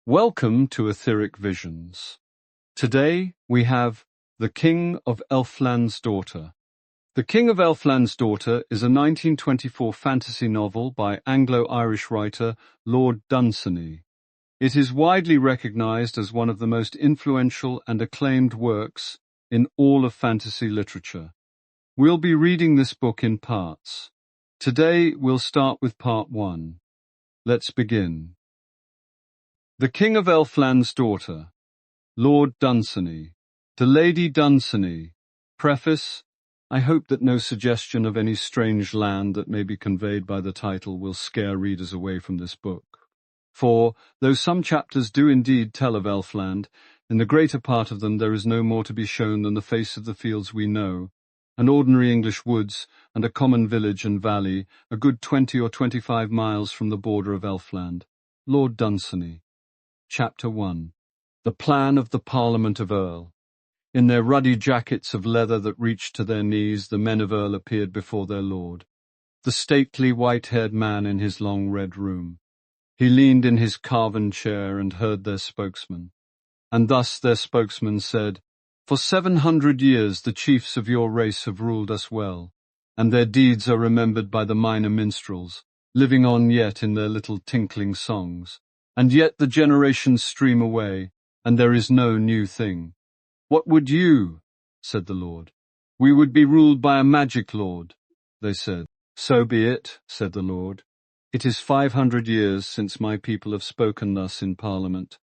Welcome to Aetheric Visions. Today we have The King of Elfland's Daughter. The King of Elfland's Daughter is a 1924 fantasy novel by Anglo-Irish writer Lord Dunsany. It is widely recognized as one of the most influential and acclaimed works in all of fantasy literature. We'll be reading this book in parts. Today we'll start with part 1. Let's begin. The King of Elfland's Daughter, Lord Dunsany, to Lady Dunsany. Preface: I hope that no suggestion of any strange land that may be conveyed by the title will scare readers away from this book. For, though some chapters do indeed tell of Elfland, in the greater part of them there is no more to be shown than the face of the fields we know, and ordinary English woods, and a common village and valley, a good 20 or 25 miles from the border of Elfland. Lord Dunsany. Chapter 1. The Plan of the Parliament of Earl. In their ruddy jackets of leather that reached to their knees, the men of Earl appeared before their lord. The stately white-haired man in his long red room. He leaned in his carven chair and heard their spokesman. And thus their spokesman said, "For 700 years the chiefs of your race have ruled us well, and their deeds are remembered by the minor minstrels, living on yet in their little tinkling songs. And yet the generations stream away, and there is no new thing. What would you?" said the Lord. "We would be ruled by a magic lord," they said. "So be it," said the Lord. "It is 500 years since my people have spoken thus in Parliament,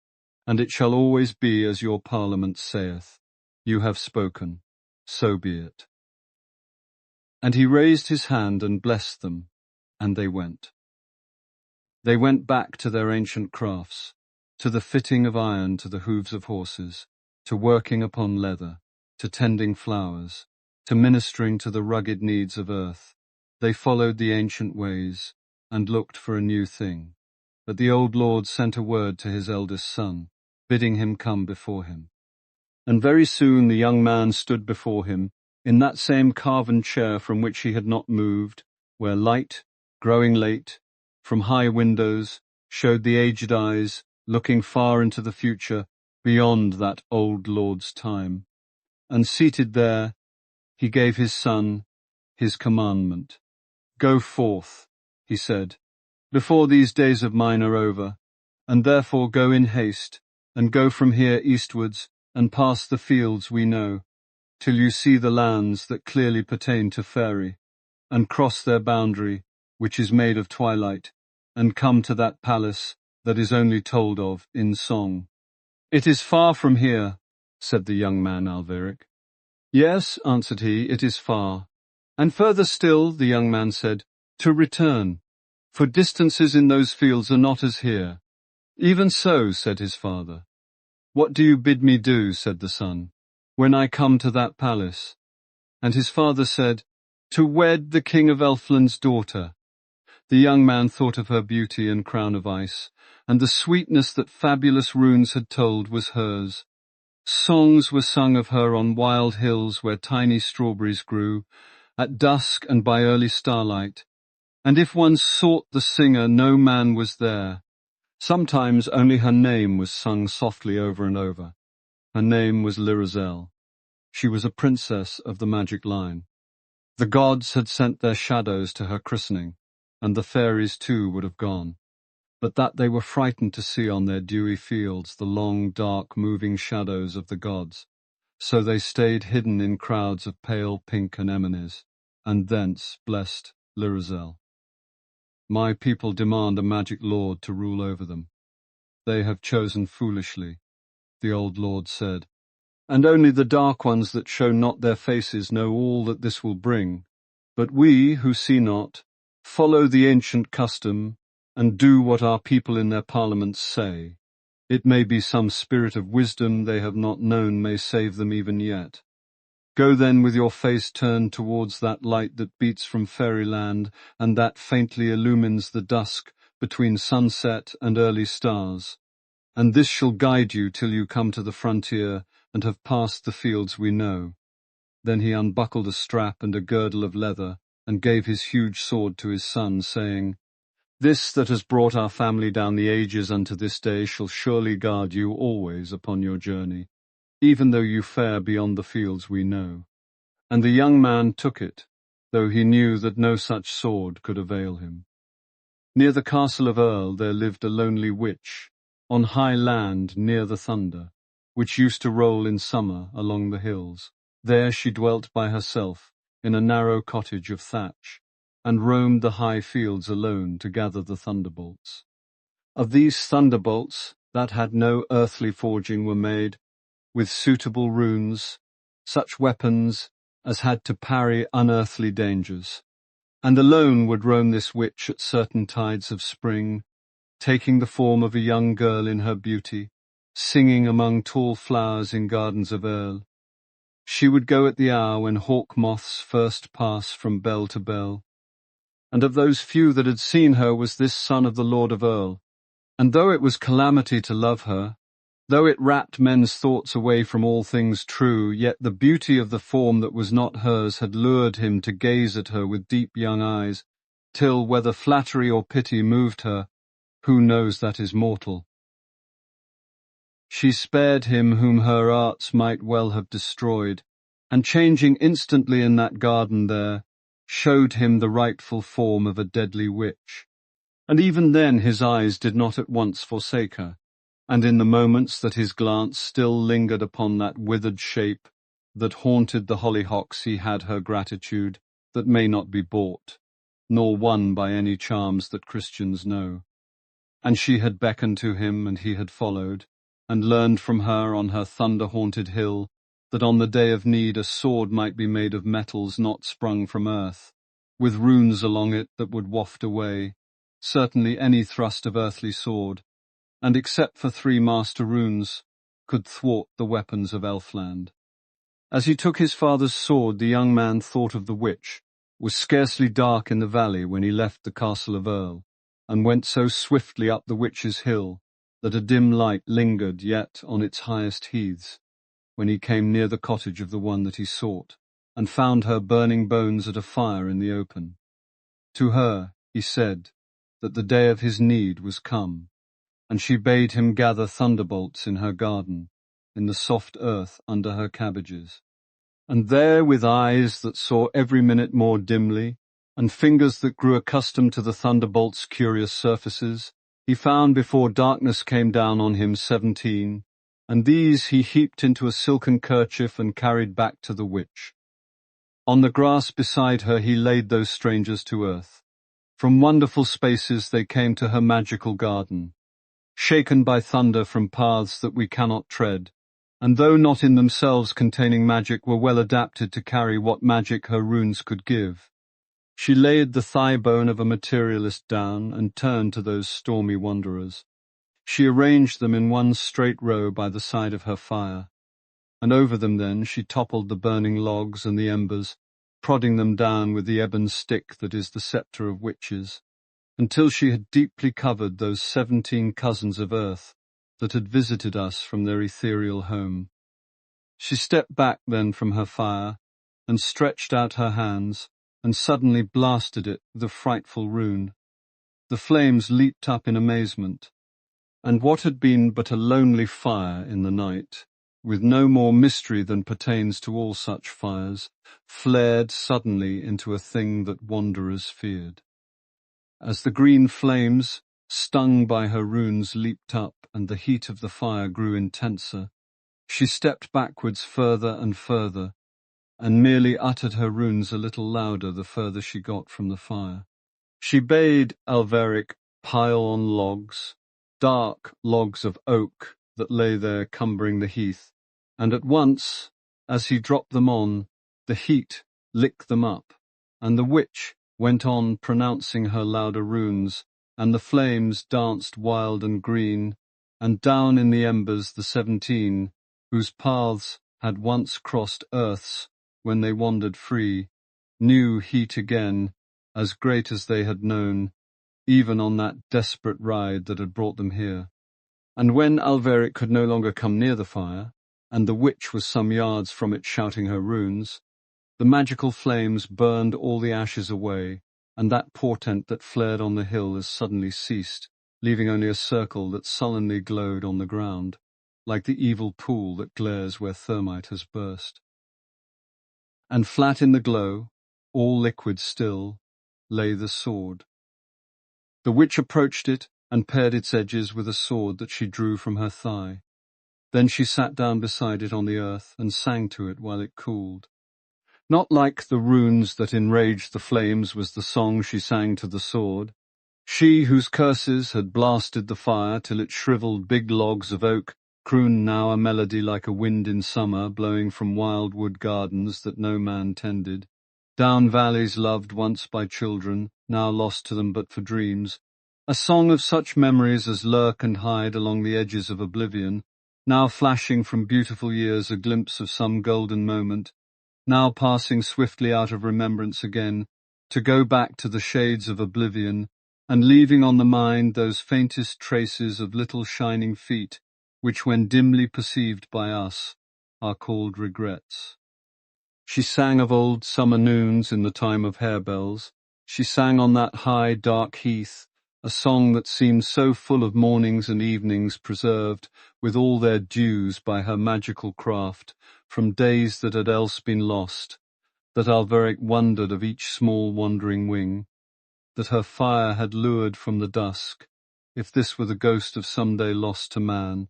and it shall always be as your Parliament saith. You have spoken, so be it." And he raised his hand and blessed them, and they went. They went back to their ancient crafts, to the fitting of iron to the hooves of horses, to working upon leather, to tending flowers, to ministering to the rugged needs of earth. They followed the ancient ways, and looked for a new thing. But the old lord sent a word to his eldest son, bidding him come before him. And very soon the young man stood before him, in that same carven chair from which he had not moved, where light, growing late, from high windows, showed the aged eyes, looking far into the future, beyond that old lord's time. And seated there, he gave his son his commandment. "Go forth," he said, "before these days of mine are over, and therefore go in haste, and go from here eastwards, and past the fields we know, till you see the lands that clearly pertain to Faerie, and cross their boundary, which is made of twilight, and come to that palace that is only told of in song." "It is far from here," said the young man Aetheric. "Yes," answered he, "it is far. And further still," the young man said, "to return, for distances in those fields are not as here." "Even so," said his father. "What do you bid me do," said the son, "when I come to that palace?" And his father said, "To wed the King of Elfland's daughter." The young man thought of her beauty and crown of ice, and the sweetness that fabulous runes had told was hers. Songs were sung of her on wild hills where tiny strawberries grew, at dusk and by early starlight, and if one sought the singer no man was there. Sometimes only her name was sung softly over and over. Her name was Lirazel. She was a princess of the magic line. The gods had sent their shadows to her christening, and the fairies too would have gone, but that they were frightened to see on their dewy fields the long, dark, moving shadows of the gods, so they stayed hidden in crowds of pale pink anemones, and thence blessed Lirazel. "My people demand a magic lord to rule over them. They have chosen foolishly," the old lord said, "and only the dark ones that show not their faces know all that this will bring. But we, who see not, follow the ancient custom, and do what our people in their parliaments say. It may be some spirit of wisdom they have not known may save them even yet. Go then with your face turned towards that light that beats from fairyland, and that faintly illumines the dusk between sunset and early stars. And this shall guide you till you come to the frontier, and have passed the fields we know." Then he unbuckled a strap and a girdle of leather, and gave his huge sword to his son, saying, This that has brought our family down the ages unto this day shall surely guard you always upon your journey, even though you fare beyond the fields we know. And the young man took it, though he knew that no such sword could avail him. Near the castle of Earl there lived a lonely witch, on high land near the thunder, which used to roll in summer along the hills. There she dwelt by herself, in a narrow cottage of thatch, and roamed the high fields alone to gather the thunderbolts. Of these thunderbolts that had no earthly forging were made, with suitable runes, such weapons as had to parry unearthly dangers. And alone would roam this witch at certain tides of spring, taking the form of a young girl in her beauty, singing among tall flowers in gardens of Earl. She would go at the hour when hawk moths first pass from bell to bell. And of those few that had seen her was this son of the Lord of Earl. And though it was calamity to love her, though it rapt men's thoughts away from all things true, yet the beauty of the form that was not hers had lured him to gaze at her with deep young eyes, till, whether flattery or pity moved her, who knows that is mortal? She spared him whom her arts might well have destroyed, and changing instantly in that garden there, showed him the rightful form of a deadly witch. And even then his eyes did not at once forsake her, and in the moments that his glance still lingered upon that withered shape that haunted the hollyhocks, he had her gratitude that may not be bought, nor won by any charms that Christians know. And she had beckoned to him, and he had followed, and learned from her on her thunder-haunted hill that on the day of need a sword might be made of metals not sprung from earth, with runes along it that would waft away, certainly any thrust of earthly sword, and except for 3 master runes, could thwart the weapons of Elfland. As he took his father's sword, the young man thought of the witch. It was scarcely dark in the valley when he left the castle of Earl, and went so swiftly up the witch's hill that a dim light lingered yet on its highest heaths, when he came near the cottage of the one that he sought, and found her burning bones at a fire in the open. To her he said that the day of his need was come, and she bade him gather thunderbolts in her garden, in the soft earth under her cabbages. And there, with eyes that saw every minute more dimly, and fingers that grew accustomed to the thunderbolt's curious surfaces, he found before darkness came down on him 17, and these he heaped into a silken kerchief and carried back to the witch. On the grass beside her he laid those strangers to earth. From wonderful spaces they came to her magical garden, shaken by thunder from paths that we cannot tread, and though not in themselves containing magic, were well adapted to carry what magic her runes could give. She laid the thigh bone of a materialist down and turned to those stormy wanderers. She arranged them in one straight row by the side of her fire, and over them then she toppled the burning logs and the embers, prodding them down with the ebon stick that is the sceptre of witches, until she had deeply covered those 17 cousins of earth that had visited us from their ethereal home. She stepped back then from her fire, and stretched out her hands, and suddenly blasted it with a frightful rune. The flames leaped up in amazement, and what had been but a lonely fire in the night, with no more mystery than pertains to all such fires, flared suddenly into a thing that wanderers feared. As the green flames, stung by her runes, leaped up, and the heat of the fire grew intenser, she stepped backwards further and further, and merely uttered her runes a little louder the further she got from the fire. She bade Aetheric pile on logs, dark logs of oak that lay there cumbering the heath, and at once, as he dropped them on, the heat licked them up, and the witch went on pronouncing her louder runes, and the flames danced wild and green, and down in the embers the 17, whose paths had once crossed earth's when they wandered free, knew heat again, as great as they had known, even on that desperate ride that had brought them here. And when Aetheric could no longer come near the fire, and the witch was some yards from it shouting her runes, the magical flames burned all the ashes away, and that portent that flared on the hill has suddenly ceased, leaving only a circle that sullenly glowed on the ground, like the evil pool that glares where thermite has burst. And flat in the glow, all liquid still, lay the sword. The witch approached it and pared its edges with a sword that she drew from her thigh. Then she sat down beside it on the earth and sang to it while it cooled. Not like the runes that enraged the flames was the song she sang to the sword. She whose curses had blasted the fire till it shriveled big logs of oak crooned now a melody like a wind in summer blowing from wild wood gardens that no man tended, down valleys loved once by children, now lost to them but for dreams, a song of such memories as lurk and hide along the edges of oblivion, now flashing from beautiful years a glimpse of some golden moment, now passing swiftly out of remembrance again, to go back to the shades of oblivion, and leaving on the mind those faintest traces of little shining feet, which when dimly perceived by us, are called regrets. She sang of old summer noons in the time of harebells. She sang on that high, dark heath, a song that seemed so full of mornings and evenings preserved, with all their dews by her magical craft, from days that had else been lost, that Aetheric wondered of each small wandering wing, that her fire had lured from the dusk, if this were the ghost of some day lost to man,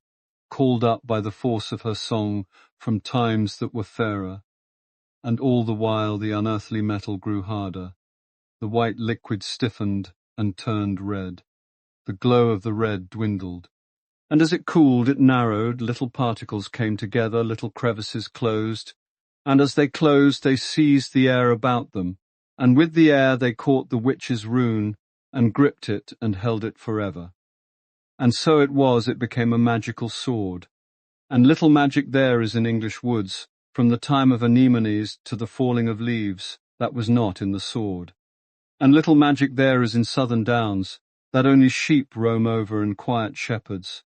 called up by the force of her song from times that were fairer. And all the while the unearthly metal grew harder, the white liquid stiffened and turned red, the glow of the red dwindled, and as it cooled it narrowed, little particles came together, little crevices closed, and as they closed they seized the air about them, and with the air they caught the witch's rune, and gripped it and held it forever. And so it became a magical sword, and little magic there is in English woods, from the time of anemones to the falling of leaves, that was not in the sword. And little magic there is in southern downs, that only sheep roam over and quiet shepherds,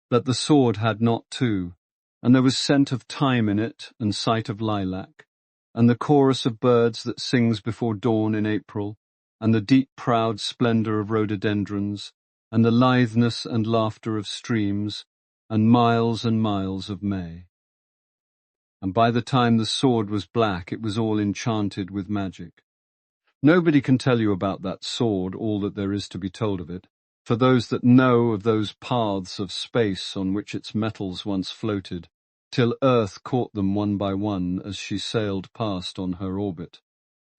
that the sword had not too, and there was scent of thyme in it, and sight of lilac, and the chorus of birds that sings before dawn in April, and the deep proud splendour of rhododendrons, and the litheness and laughter of streams, and miles of May. And by the time the sword was black, it was all enchanted with magic. Nobody can tell you about that sword all that there is to be told of it, for those that know of those paths of space on which its metals once floated, till earth caught them one by one as she sailed past on her orbit,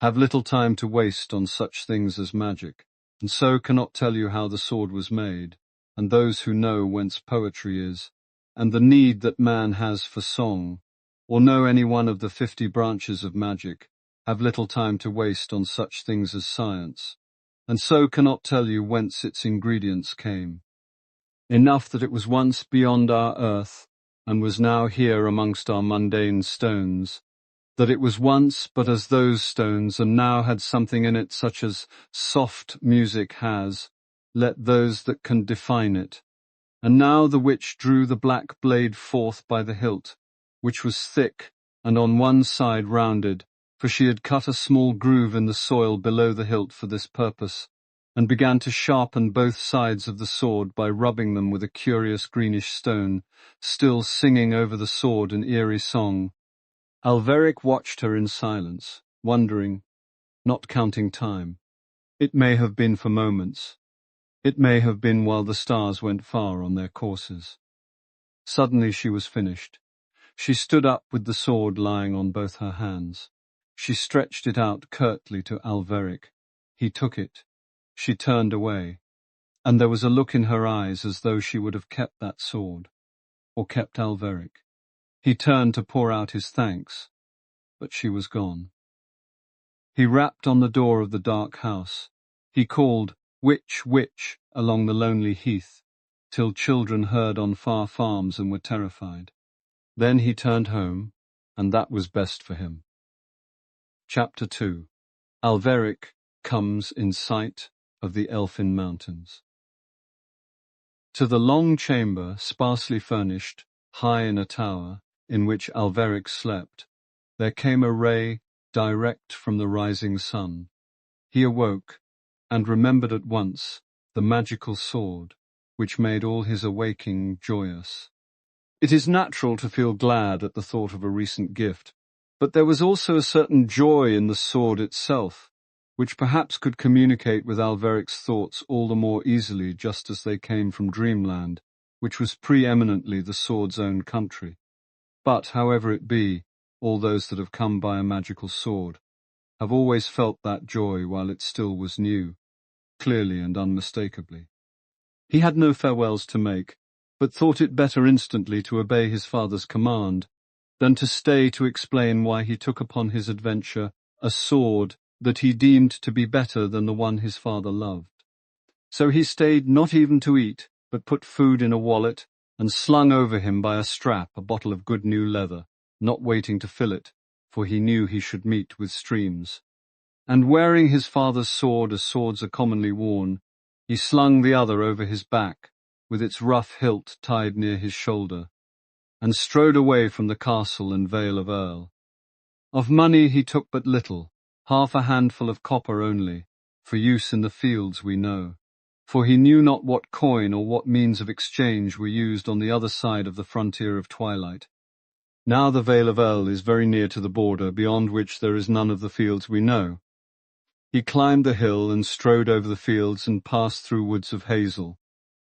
have little time to waste on such things as magic, and so cannot tell you how the sword was made, and those who know whence poetry is, and the need that man has for song, or know any one of the 50 branches of magic, have little time to waste on such things as science, and so cannot tell you whence its ingredients came. Enough that it was once beyond our earth, and was now here amongst our mundane stones, that it was once but as those stones, and now had something in it such as soft music has, let those that can define it. And now the witch drew the black blade forth by the hilt, which was thick and on one side rounded, for she had cut a small groove in the soil below the hilt for this purpose, and began to sharpen both sides of the sword by rubbing them with a curious greenish stone, still singing over the sword an eerie song. Aetheric watched her in silence, wondering, not counting time. It may have been for moments. It may have been while the stars went far on their courses. Suddenly she was finished. She stood up with the sword lying on both her hands. She stretched it out curtly to Aetheric. He took it. She turned away, and there was a look in her eyes as though she would have kept that sword, or kept Aetheric. He turned to pour out his thanks, but she was gone. He rapped on the door of the dark house. He called, "Witch, witch," along the lonely heath, till children heard on far farms and were terrified. Then he turned home, and that was best for him. Chapter 2. Aetheric comes in sight of the Elfin Mountains. To the long chamber, sparsely furnished, high in a tower, in which Aetheric slept, there came a ray direct from the rising sun. He awoke, and remembered at once the magical sword, which made all his awaking joyous. It is natural to feel glad at the thought of a recent gift, but there was also a certain joy in the sword itself, which perhaps could communicate with Alveric's thoughts all the more easily just as they came from Dreamland, which was preeminently the sword's own country. But, however it be, all those that have come by a magical sword have always felt that joy while it still was new, clearly and unmistakably. He had no farewells to make, but thought it better instantly to obey his father's command than to stay to explain why he took upon his adventure a sword that he deemed to be better than the one his father loved. So he stayed not even to eat, but put food in a wallet and slung over him by a strap a bottle of good new leather, not waiting to fill it, for he knew he should meet with streams. And wearing his father's sword as swords are commonly worn, he slung the other over his back, with its rough hilt tied near his shoulder, and strode away from the castle and Vale of Earl. Of money he took but little, half a handful of copper only, for use in the fields we know, for he knew not what coin or what means of exchange were used on the other side of the frontier of twilight. Now the Vale of Earl is very near to the border, beyond which there is none of the fields we know. He climbed the hill and strode over the fields and passed through woods of hazel,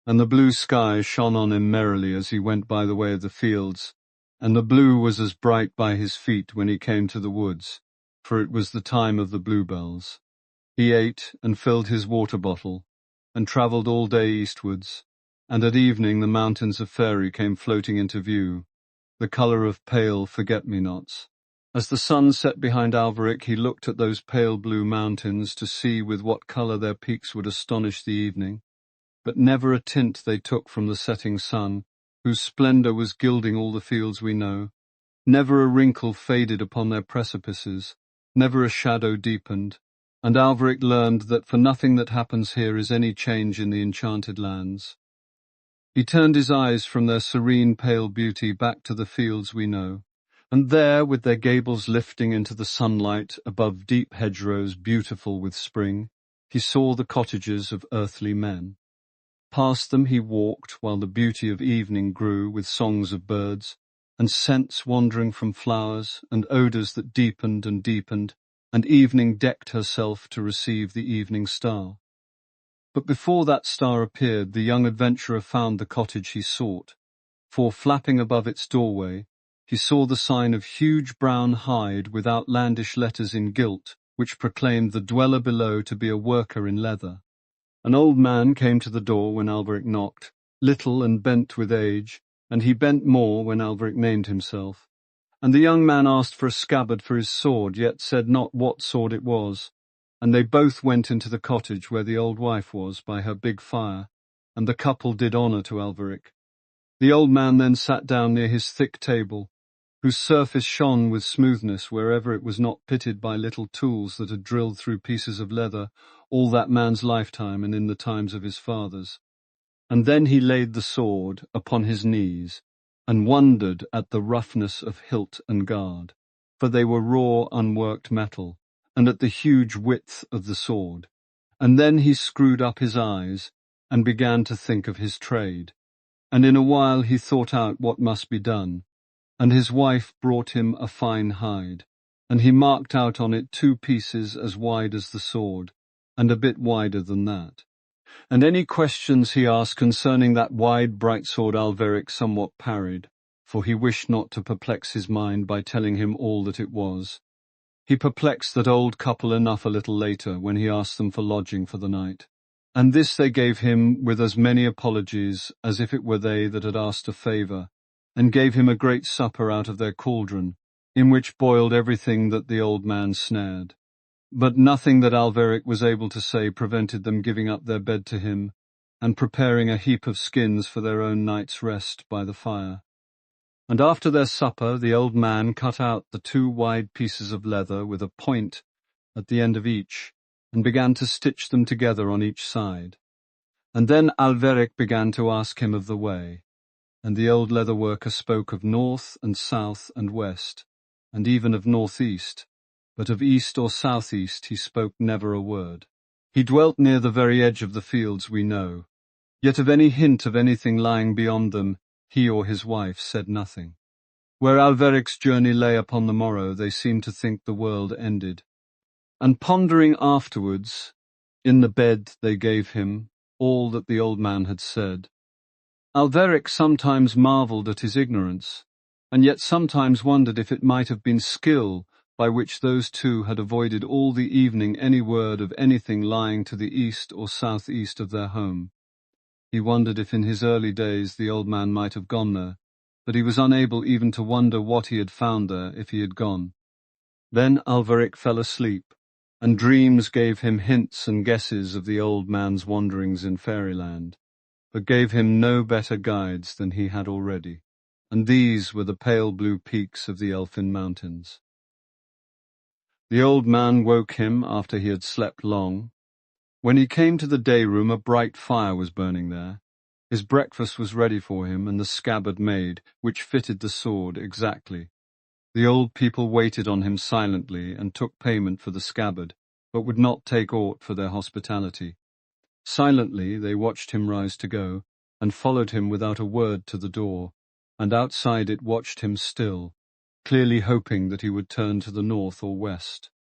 and the blue sky shone on him merrily as he went by the way of the fields, and the blue was as bright by his feet when he came to the woods, for it was the time of the bluebells. He ate and filled his water bottle, and travelled all day eastwards, and at evening the mountains of Faery came floating into view, the colour of pale forget-me-nots. As the sun set behind Alveric, he looked at those pale blue mountains to see with what colour their peaks would astonish the evening, but never a tint they took from the setting sun, whose splendour was gilding all the fields we know. Never a wrinkle faded upon their precipices, never a shadow deepened, and Alveric learned that for nothing that happens here is any change in the enchanted lands. He turned his eyes from their serene pale beauty back to the fields we know, and there, with their gables lifting into the sunlight above deep hedgerows beautiful with spring, he saw the cottages of earthly men. Past them he walked while the beauty of evening grew with songs of birds, and scents wandering from flowers, and odours that deepened and deepened, and evening decked herself to receive the evening star. But before that star appeared, the young adventurer found the cottage he sought, for flapping above its doorway, he saw the sign of huge brown hide with outlandish letters in gilt, which proclaimed the dweller below to be a worker in leather. An old man came to the door when Alveric knocked, little and bent with age, and he bent more when Alveric named himself. And the young man asked for a scabbard for his sword, yet said not what sword it was. And they both went into the cottage where the old wife was by her big fire, and the couple did honour to Alveric. The old man then sat down near his thick table, whose surface shone with smoothness wherever it was not pitted by little tools that had drilled through pieces of leather all that man's lifetime and in the times of his fathers. And then he laid the sword upon his knees, and wondered at the roughness of hilt and guard, for they were raw, unworked metal, and at the huge width of the sword. And then he screwed up his eyes, and began to think of his trade. And in a while he thought out what must be done, and his wife brought him a fine hide, and he marked out on it 2 pieces as wide as the sword, and a bit wider than that. And any questions he asked concerning that wide bright sword Alveric somewhat parried, for he wished not to perplex his mind by telling him all that it was. He perplexed that old couple enough a little later, when he asked them for lodging for the night. And this they gave him with as many apologies as if it were they that had asked a favour, and gave him a great supper out of their cauldron, in which boiled everything that the old man snared. But nothing that Alveric was able to say prevented them giving up their bed to him, and preparing a heap of skins for their own night's rest by the fire. And after their supper the old man cut out the 2 wide pieces of leather with a point at the end of each, and began to stitch them together on each side. And then Alveric began to ask him of the way, and the old leather worker spoke of north and south and west, and even of northeast, but of east or southeast he spoke never a word. He dwelt near the very edge of the fields we know, yet of any hint of anything lying beyond them, he or his wife said nothing. Where Alveric's journey lay upon the morrow, they seemed to think the world ended. And pondering afterwards, in the bed they gave him, all that the old man had said. Alveric sometimes marvelled at his ignorance, and yet sometimes wondered if it might have been skill by which those two had avoided all the evening any word of anything lying to the east or south-east of their home. He wondered if in his early days the old man might have gone there, but he was unable even to wonder what he had found there if he had gone. Then Alveric fell asleep, and dreams gave him hints and guesses of the old man's wanderings in fairyland, but gave him no better guides than he had already, and these were the pale blue peaks of the Elfin mountains. The old man woke him after he had slept long. When he came to the day room, a bright fire was burning there. His breakfast was ready for him, and the scabbard made, which fitted the sword exactly. The old people waited on him silently and took payment for the scabbard, but would not take aught for their hospitality. Silently they watched him rise to go, and followed him without a word to the door, and outside it watched him still, clearly hoping that he would turn to the north or west.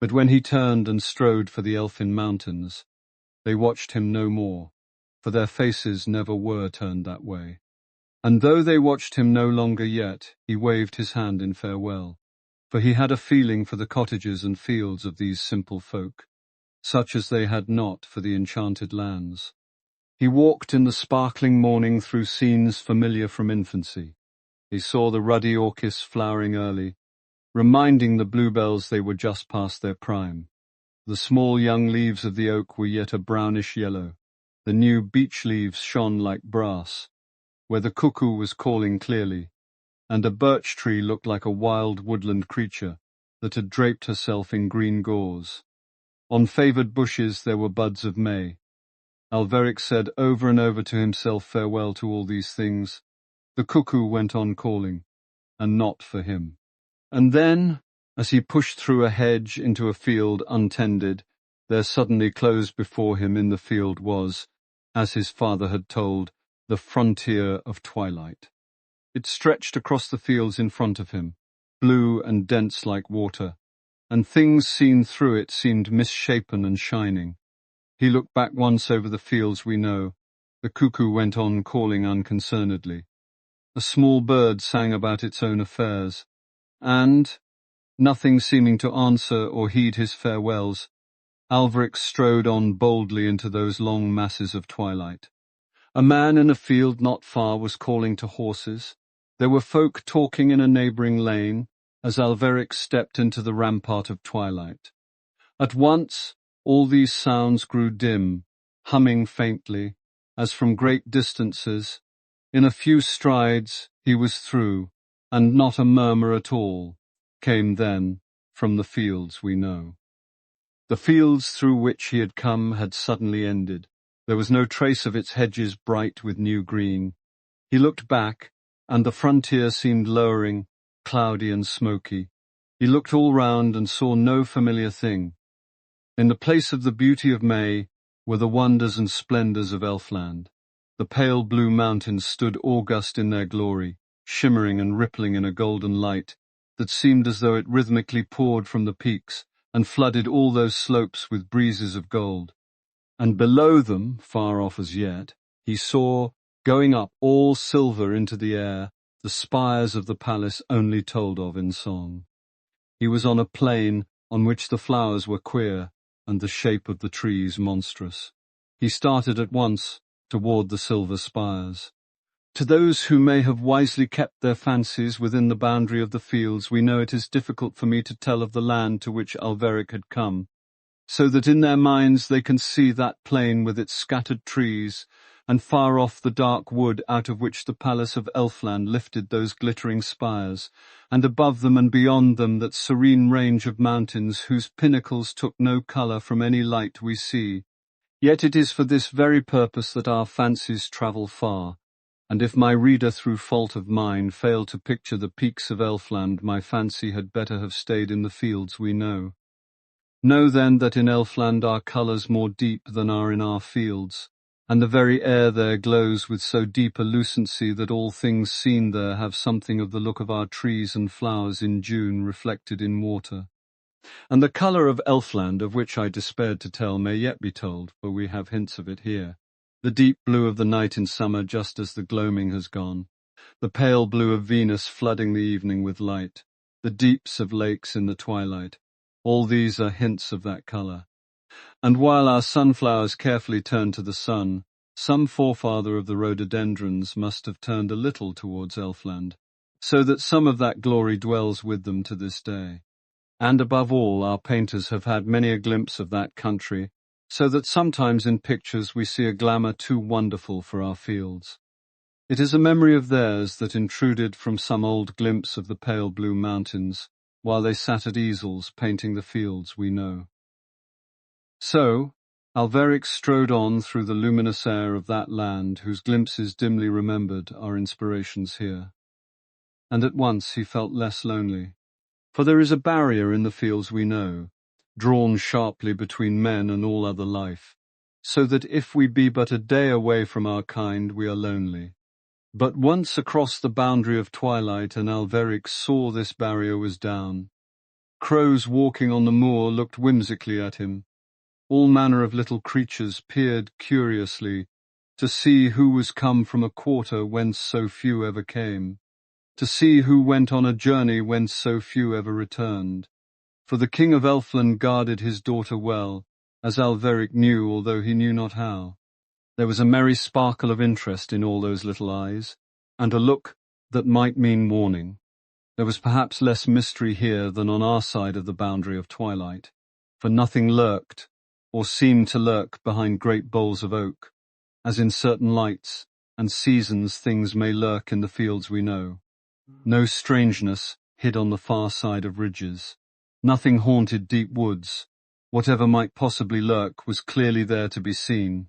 But when he turned and strode for the Elfin mountains, they watched him no more, for their faces never were turned that way. And though they watched him no longer yet, he waved his hand in farewell, for he had a feeling for the cottages and fields of these simple folk, such as they had not for the enchanted lands. He walked in the sparkling morning through scenes familiar from infancy. He saw the ruddy orchis flowering early, reminding the bluebells they were just past their prime. The small young leaves of the oak were yet a brownish yellow. The new beech leaves shone like brass, where the cuckoo was calling clearly, and a birch tree looked like a wild woodland creature that had draped herself in green gauze. On favoured bushes there were buds of May. Alveric said over and over to himself farewell to all these things. The cuckoo went on calling, and not for him. And then, as he pushed through a hedge into a field untended, there suddenly closed before him in the field was, as his father had told, the frontier of twilight. It stretched across the fields in front of him, blue and dense like water, and things seen through it seemed misshapen and shining. He looked back once over the fields we know. The cuckoo went on calling unconcernedly. A small bird sang about its own affairs, and, nothing seeming to answer or heed his farewells, Alveric strode on boldly into those long masses of twilight. A man in a field not far was calling to horses. There were folk talking in a neighbouring lane, as Alveric stepped into the rampart of twilight. At once all these sounds grew dim, humming faintly, as from great distances. In a few strides he was through, and not a murmur at all came then from the fields we know. The fields through which he had come had suddenly ended. There was no trace of its hedges bright with new green. He looked back, and the frontier seemed lowering, cloudy and smoky. He looked all round and saw no familiar thing. In the place of the beauty of May were the wonders and splendours of Elfland. The pale blue mountains stood august in their glory, shimmering and rippling in a golden light that seemed as though it rhythmically poured from the peaks and flooded all those slopes with breezes of gold. And below them, far off as yet, he saw, going up all silver into the air, the spires of the palace only told of in song. He was on a plain on which the flowers were queer and the shape of the trees monstrous. He started at once toward the silver spires. To those who may have wisely kept their fancies within the boundary of the fields, we know it is difficult for me to tell of the land to which Alveric had come, so that in their minds they can see that plain with its scattered trees, and far off the dark wood out of which the palace of Elfland lifted those glittering spires, and above them and beyond them that serene range of mountains whose pinnacles took no colour from any light we see. Yet it is for this very purpose that our fancies travel far, and if my reader through fault of mine fail to picture the peaks of Elfland, my fancy had better have stayed in the fields we know. Know then that in Elfland are colours more deep than are in our fields, and the very air there glows with so deep a lucency that all things seen there have something of the look of our trees and flowers in June reflected in water. And the colour of Elfland, of which I despaired to tell, may yet be told, for we have hints of it here. The deep blue of the night in summer just as the gloaming has gone, the pale blue of Venus flooding the evening with light, the deeps of lakes in the twilight, all these are hints of that colour. And while our sunflowers carefully turn to the sun, some forefather of the rhododendrons must have turned a little towards Elfland, so that some of that glory dwells with them to this day. And above all, our painters have had many a glimpse of that country, so that sometimes in pictures we see a glamour too wonderful for our fields. It is a memory of theirs that intruded from some old glimpse of the pale blue mountains, while they sat at easels painting the fields we know. So, Aetheric strode on through the luminous air of that land whose glimpses dimly remembered are inspirations here. And at once he felt less lonely, for there is a barrier in the fields we know, drawn sharply between men and all other life, so that if we be but a day away from our kind, we are lonely. But once across the boundary of twilight, and Aetheric saw this barrier was down. Crows walking on the moor looked whimsically at him. All manner of little creatures peered curiously to see who was come from a quarter whence so few ever came, to see who went on a journey whence so few ever returned. For the king of Elfland guarded his daughter well, as Aetheric knew, although he knew not how. There was a merry sparkle of interest in all those little eyes, and a look that might mean warning. There was perhaps less mystery here than on our side of the boundary of twilight, for nothing lurked, or seemed to lurk behind great boles of oak, as in certain lights and seasons things may lurk in the fields we know. No strangeness hid on the far side of ridges. Nothing haunted deep woods. Whatever might possibly lurk was clearly there to be seen.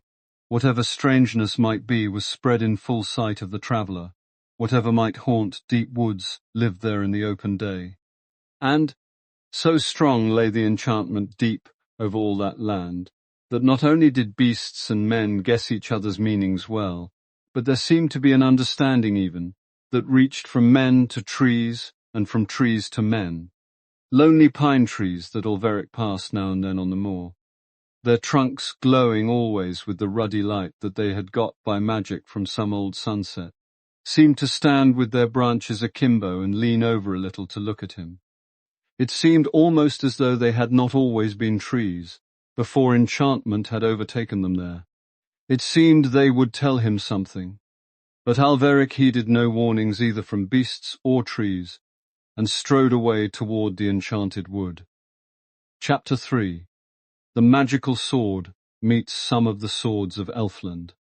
Whatever strangeness might be was spread in full sight of the traveller. Whatever might haunt deep woods lived there in the open day. And so strong lay the enchantment deep over all that land, that not only did beasts and men guess each other's meanings well, but there seemed to be an understanding even, that reached from men to trees and from trees to men. Lonely pine trees that Aetheric passed now and then on the moor, their trunks glowing always with the ruddy light that they had got by magic from some old sunset, seemed to stand with their branches akimbo and lean over a little to look at him. It seemed almost as though they had not always been trees, before enchantment had overtaken them there. It seemed they would tell him something. But Aetheric heeded no warnings either from beasts or trees, and strode away toward the enchanted wood. Chapter 3. The Magical Sword Meets Some of the Swords of Elfland.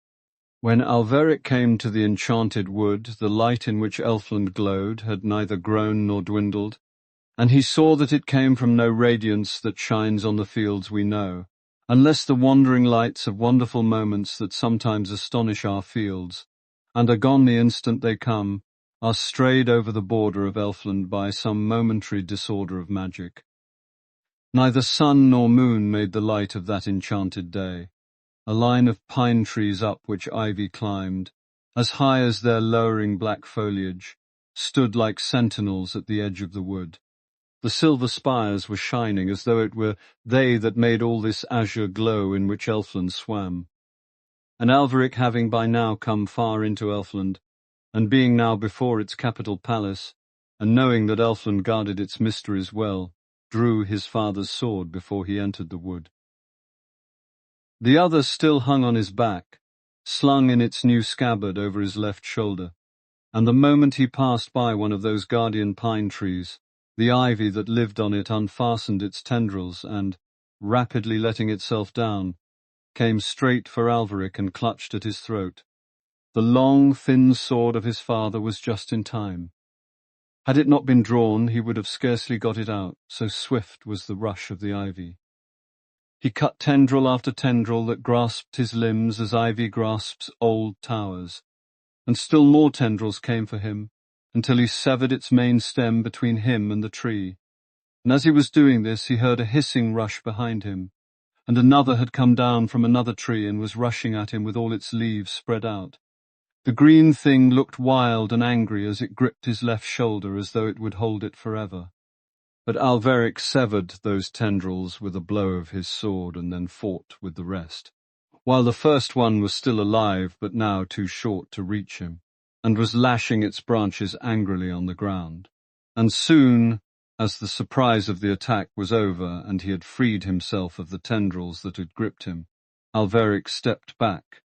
When Aetheric came to the enchanted wood, the light in which Elfland glowed had neither grown nor dwindled, and he saw that it came from no radiance that shines on the fields we know, unless the wandering lights of wonderful moments that sometimes astonish our fields, and are gone the instant they come, are strayed over the border of Elfland by some momentary disorder of magic. Neither sun nor moon made the light of that enchanted day. A line of pine trees up which ivy climbed, as high as their lowering black foliage, stood like sentinels at the edge of the wood. The silver spires were shining as though it were they that made all this azure glow in which Elfland swam. And Aetheric, having by now come far into Elfland, and being now before its capital palace, and knowing that Elfland guarded its mysteries well, drew his father's sword before he entered the wood. The other still hung on his back, slung in its new scabbard over his left shoulder, and the moment he passed by one of those guardian pine trees, the ivy that lived on it unfastened its tendrils and, rapidly letting itself down, came straight for Aetheric and clutched at his throat. The long, thin sword of his father was just in time. Had it not been drawn, he would have scarcely got it out, so swift was the rush of the ivy. He cut tendril after tendril that grasped his limbs as ivy grasps old towers, and still more tendrils came for him, until he severed its main stem between him and the tree. and as he was doing this he heard a hissing rush behind him, and another had come down from another tree and was rushing at him with all its leaves spread out. The green thing looked wild and angry as it gripped his left shoulder as though it would hold it forever. But Aetheric severed those tendrils with a blow of his sword and then fought with the rest, while the first one was still alive but now too short to reach him, and was lashing its branches angrily on the ground. And soon, as the surprise of the attack was over and he had freed himself of the tendrils that had gripped him, Aetheric stepped back,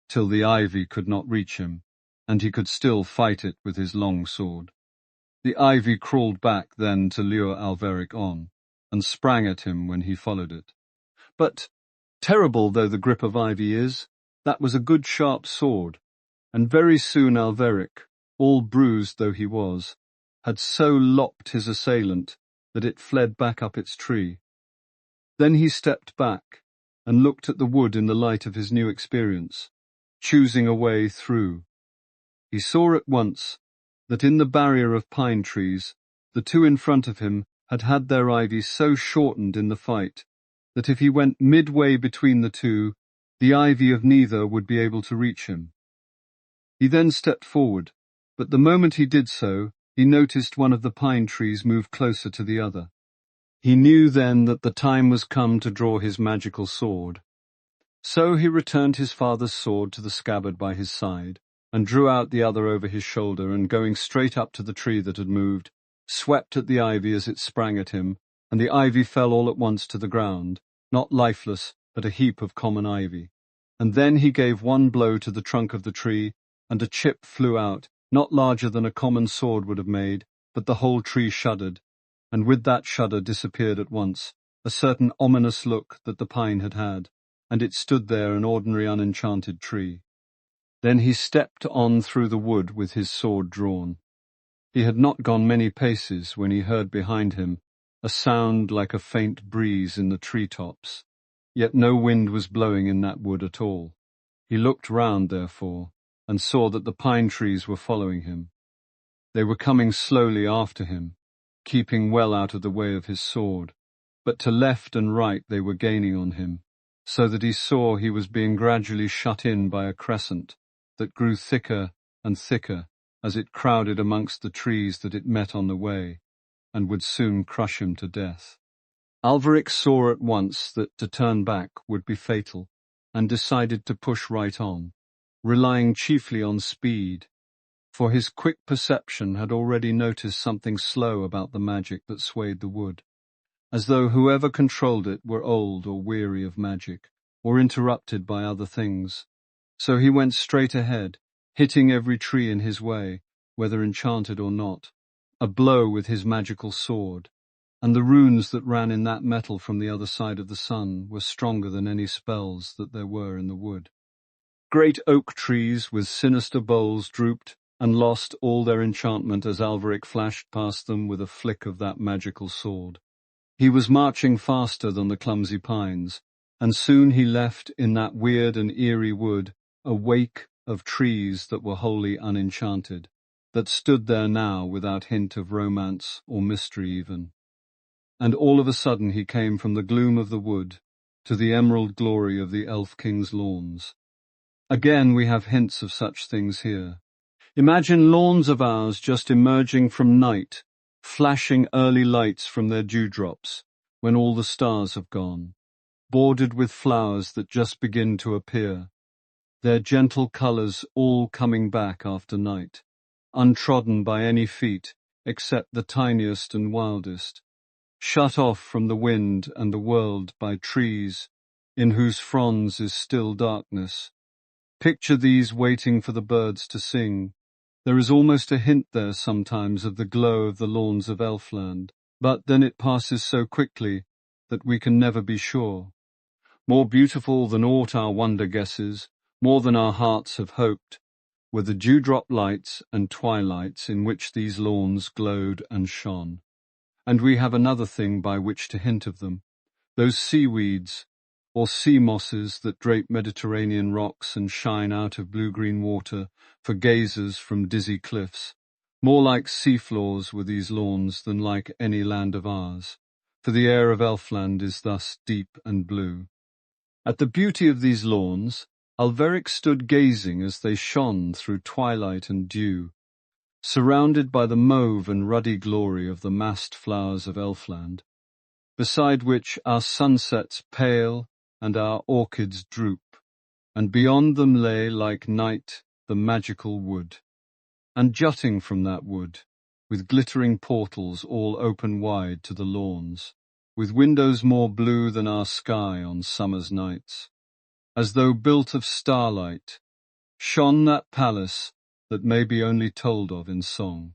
till the ivy could not reach him, and he could still fight it with his long sword. The ivy crawled back then to lure Aetheric on, and sprang at him when he followed it. But, terrible though the grip of ivy is, that was a good sharp sword, and very soon Aetheric, all bruised though he was, had so lopped his assailant that it fled back up its tree. Then he stepped back, and looked at the wood in the light of his new experience, choosing a way through. He saw at once that in the barrier of pine trees, the two in front of him had had their ivy so shortened in the fight that if he went midway between the two, the ivy of neither would be able to reach him. He then stepped forward, but the moment he did so, he noticed one of the pine trees move closer to the other. He knew then that the time was come to draw his magical sword. So he returned his father's sword to the scabbard by his side, and drew out the other over his shoulder, and going straight up to the tree that had moved, swept at the ivy as it sprang at him, and the ivy fell all at once to the ground, not lifeless, but a heap of common ivy. And then he gave one blow to the trunk of the tree, and a chip flew out, not larger than a common sword would have made, but the whole tree shuddered, and with that shudder disappeared at once a certain ominous look that the pine had had, and it stood there an ordinary unenchanted tree. Then he stepped on through the wood with his sword drawn. He had not gone many paces when he heard behind him a sound like a faint breeze in the tree-tops, yet no wind was blowing in that wood at all. He looked round, therefore, and saw that the pine trees were following him. They were coming slowly after him, keeping well out of the way of his sword, but to left and right they were gaining on him, so that he saw he was being gradually shut in by a crescent that grew thicker and thicker as it crowded amongst the trees that it met on the way, and would soon crush him to death. Aetheric saw at once that to turn back would be fatal, and decided to push right on, relying chiefly on speed, for his quick perception had already noticed something slow about the magic that swayed the wood, as though whoever controlled it were old or weary of magic, or interrupted by other things. So he went straight ahead, hitting every tree in his way, whether enchanted or not, a blow with his magical sword, and the runes that ran in that metal from the other side of the sun were stronger than any spells that there were in the wood. Great oak trees with sinister boles drooped and lost all their enchantment as Aetheric flashed past them with a flick of that magical sword. He was marching faster than the clumsy pines, and soon he left in that weird and eerie wood a wake of trees that were wholly unenchanted, that stood there now without hint of romance or mystery even. And all of a sudden he came from the gloom of the wood to the emerald glory of the Elf King's lawns. Again we have hints of such things here. Imagine lawns of ours just emerging from night, flashing early lights from their dewdrops, when all the stars have gone, bordered with flowers that just begin to appear, their gentle colours all coming back after night, untrodden by any feet except the tiniest and wildest, shut off from the wind and the world by trees in whose fronds is still darkness. Picture these waiting for the birds to sing. There is almost a hint there sometimes of the glow of the lawns of Elfland, but then it passes so quickly that we can never be sure. More beautiful than aught our wonder guesses, more than our hearts have hoped, were the dewdrop lights and twilights in which these lawns glowed and shone. And we have another thing by which to hint of them, those seaweeds, or sea mosses that drape Mediterranean rocks and shine out of blue-green water for gazers from dizzy cliffs. More like sea floors were these lawns than like any land of ours. for the air of Elfland is thus deep and blue. At the beauty of these lawns, Alveric stood gazing as they shone through twilight and dew, surrounded by the mauve and ruddy glory of the massed flowers of Elfland, beside which our sunsets pale and our orchids droop, and beyond them lay like night the magical wood. And jutting from that wood, with glittering portals all open wide to the lawns, with windows more blue than our sky on summer's nights, as though built of starlight, shone that palace that may be only told of in song.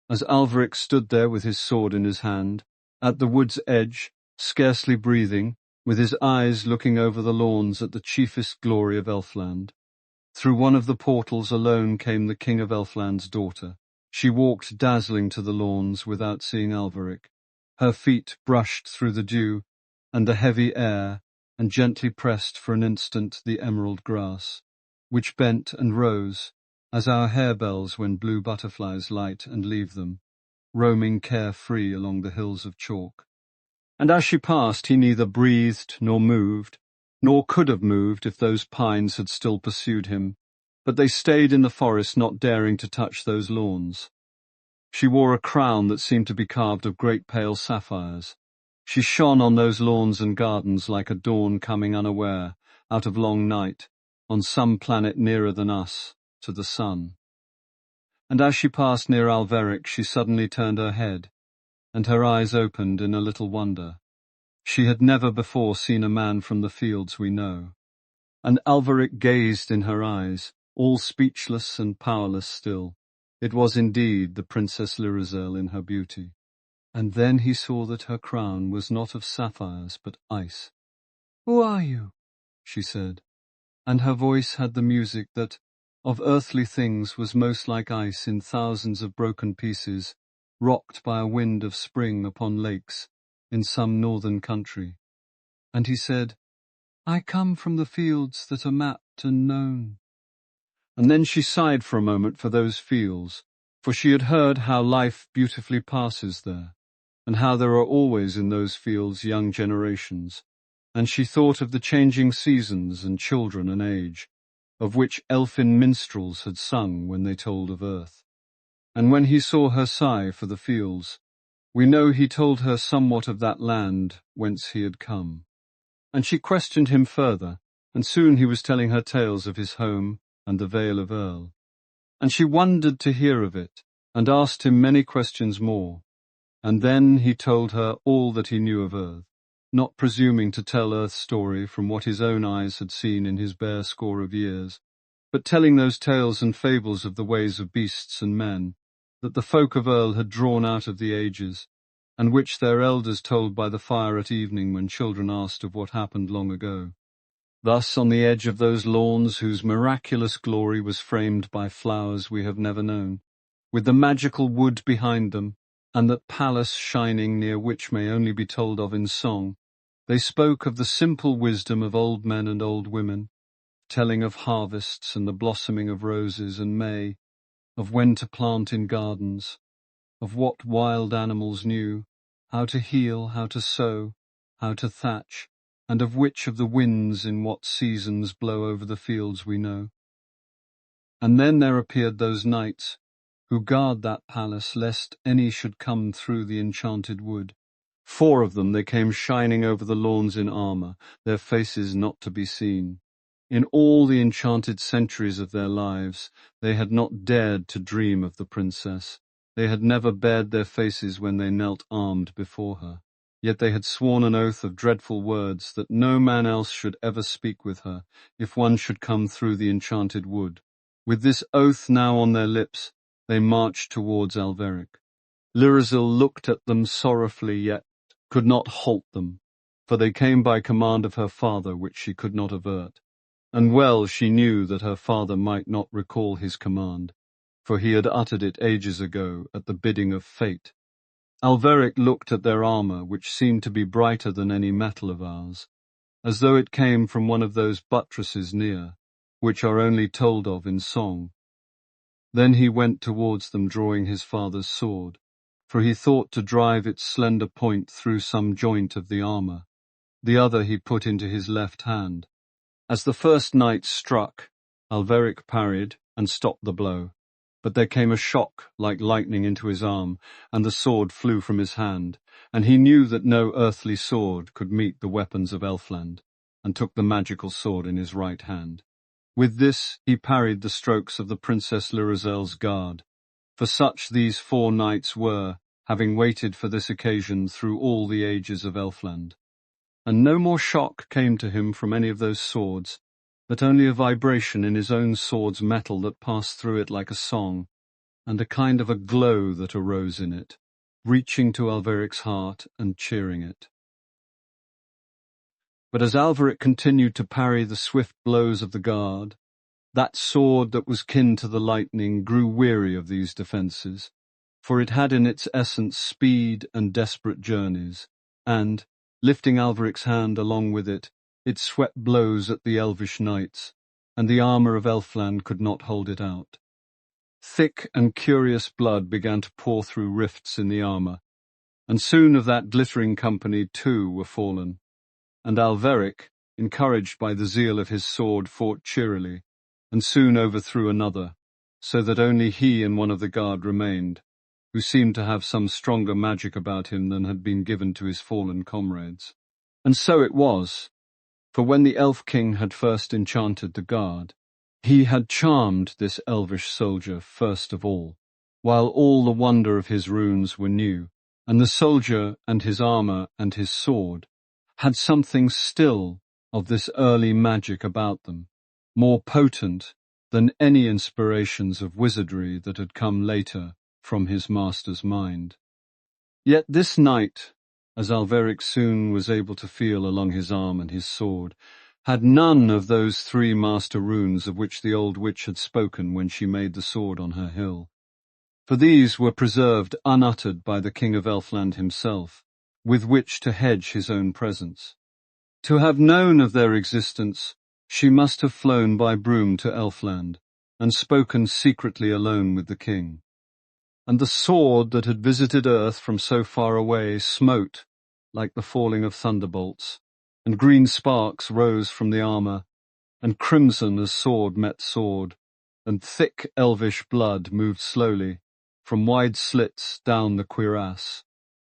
As Alveric stood there with his sword in his hand, at the wood's edge, scarcely breathing, with his eyes looking over the lawns at the chiefest glory of Elfland, through one of the portals alone came the King of Elfland's daughter. She walked dazzling to the lawns without seeing Alveric. Her feet brushed through the dew and the heavy air, and gently pressed for an instant the emerald grass, which bent and rose, as our harebells when blue butterflies light and leave them, roaming care-free along the hills of chalk. And as she passed he neither breathed nor moved, nor could have moved if those pines had still pursued him, but they stayed in the forest, not daring to touch those lawns. She wore a crown that seemed to be carved of great pale sapphires. She shone on those lawns and gardens like a dawn coming unaware, out of long night, on some planet nearer than us, to the sun. And as she passed near Alveric, she suddenly turned her head, and her eyes opened in a little wonder. She had never before seen a man from the fields we know. And Alveric gazed in her eyes, all speechless and powerless still. It was indeed the Princess Lirazel in her beauty. And then he saw that her crown was not of sapphires but ice. "Who are you?" she said, and her voice had the music that, of earthly things, was most like ice in thousands of broken pieces, rocked by a wind of spring upon lakes in some northern country. And he said, "I come from the fields that are mapped and known." And then she sighed for a moment for those fields, for she had heard how life beautifully passes there, and how there are always in those fields young generations, and she thought of the changing seasons and children and age, of which elfin minstrels had sung when they told of earth. And when he saw her sigh for the fields, we know he told her somewhat of that land whence he had come. And she questioned him further, and soon he was telling her tales of his home and the Vale of Earl. And she wondered to hear of it, and asked him many questions more. And then he told her all that he knew of Earth, not presuming to tell Earth's story from what his own eyes had seen in his bare score of years, but telling those tales and fables of the ways of beasts and men, that the folk of Earl had drawn out of the ages, and which their elders told by the fire at evening when children asked of what happened long ago. Thus, on the edge of those lawns whose miraculous glory was framed by flowers we have never known, with the magical wood behind them, and that palace shining near which may only be told of in song, they spoke of the simple wisdom of old men and old women, telling of harvests and the blossoming of roses and May, of when to plant in gardens, of what wild animals knew, how to heal, how to sow, how to thatch, and of which of the winds in what seasons blow over the fields we know. And then there appeared those knights, who guard that palace lest any should come through the enchanted wood. 4 of them, they came shining over the lawns in armour, their faces not to be seen. In all the enchanted centuries of their lives, they had not dared to dream of the princess. They had never bared their faces when they knelt armed before her. Yet they had sworn an oath of dreadful words that no man else should ever speak with her, if one should come through the enchanted wood. With this oath now on their lips, they marched towards Alveric. Lirazel looked at them sorrowfully, yet could not halt them, for they came by command of her father, which she could not avert. And well she knew that her father might not recall his command, for he had uttered it ages ago at the bidding of fate. Alveric looked at their armour, which seemed to be brighter than any metal of ours, as though it came from one of those buttresses near, which are only told of in song. Then he went towards them, drawing his father's sword. for he thought to drive its slender point through some joint of the armour. The other he put into his left hand. As the first knight struck, Aetheric parried and stopped the blow, but there came a shock like lightning into his arm, and the sword flew from his hand, and he knew that no earthly sword could meet the weapons of Elfland, and took the magical sword in his right hand. With this he parried the strokes of the Princess Lyrazel's guard, for such these 4 knights were, having waited for this occasion through all the ages of Elfland. And no more shock came to him from any of those swords, but only a vibration in his own sword's metal that passed through it like a song, and a kind of a glow that arose in it, reaching to Aetheric's heart and cheering it. But as Aetheric continued to parry the swift blows of the guard, that sword that was kin to the lightning grew weary of these defences, for it had in its essence speed and desperate journeys, and, lifting Aetheric's hand along with it, it swept blows at the elvish knights, and the armour of Elfland could not hold it out. Thick and curious blood began to pour through rifts in the armour, and soon of that glittering company 2 were fallen, and Aetheric, encouraged by the zeal of his sword, fought cheerily, and soon overthrew another, so that only he and one of the guard remained, who seemed to have some stronger magic about him than had been given to his fallen comrades. And so it was, for when the Elf King had first enchanted the guard, he had charmed this elvish soldier first of all, while all the wonder of his runes were new, and the soldier and his armour and his sword had something still of this early magic about them, more potent than any inspirations of wizardry that had come later from his master's mind. Yet this knight, as Aetheric soon was able to feel along his arm and his sword, had none of those 3 master runes of which the old witch had spoken when she made the sword on her hill. For these were preserved unuttered by the King of Elfland himself, with which to hedge his own presence. To have known of their existence, she must have flown by broom to Elfland, and spoken secretly alone with the king. And the sword that had visited earth from so far away smote like the falling of thunderbolts, and green sparks rose from the armour, and crimson as sword met sword, and thick elvish blood moved slowly from wide slits down the cuirass,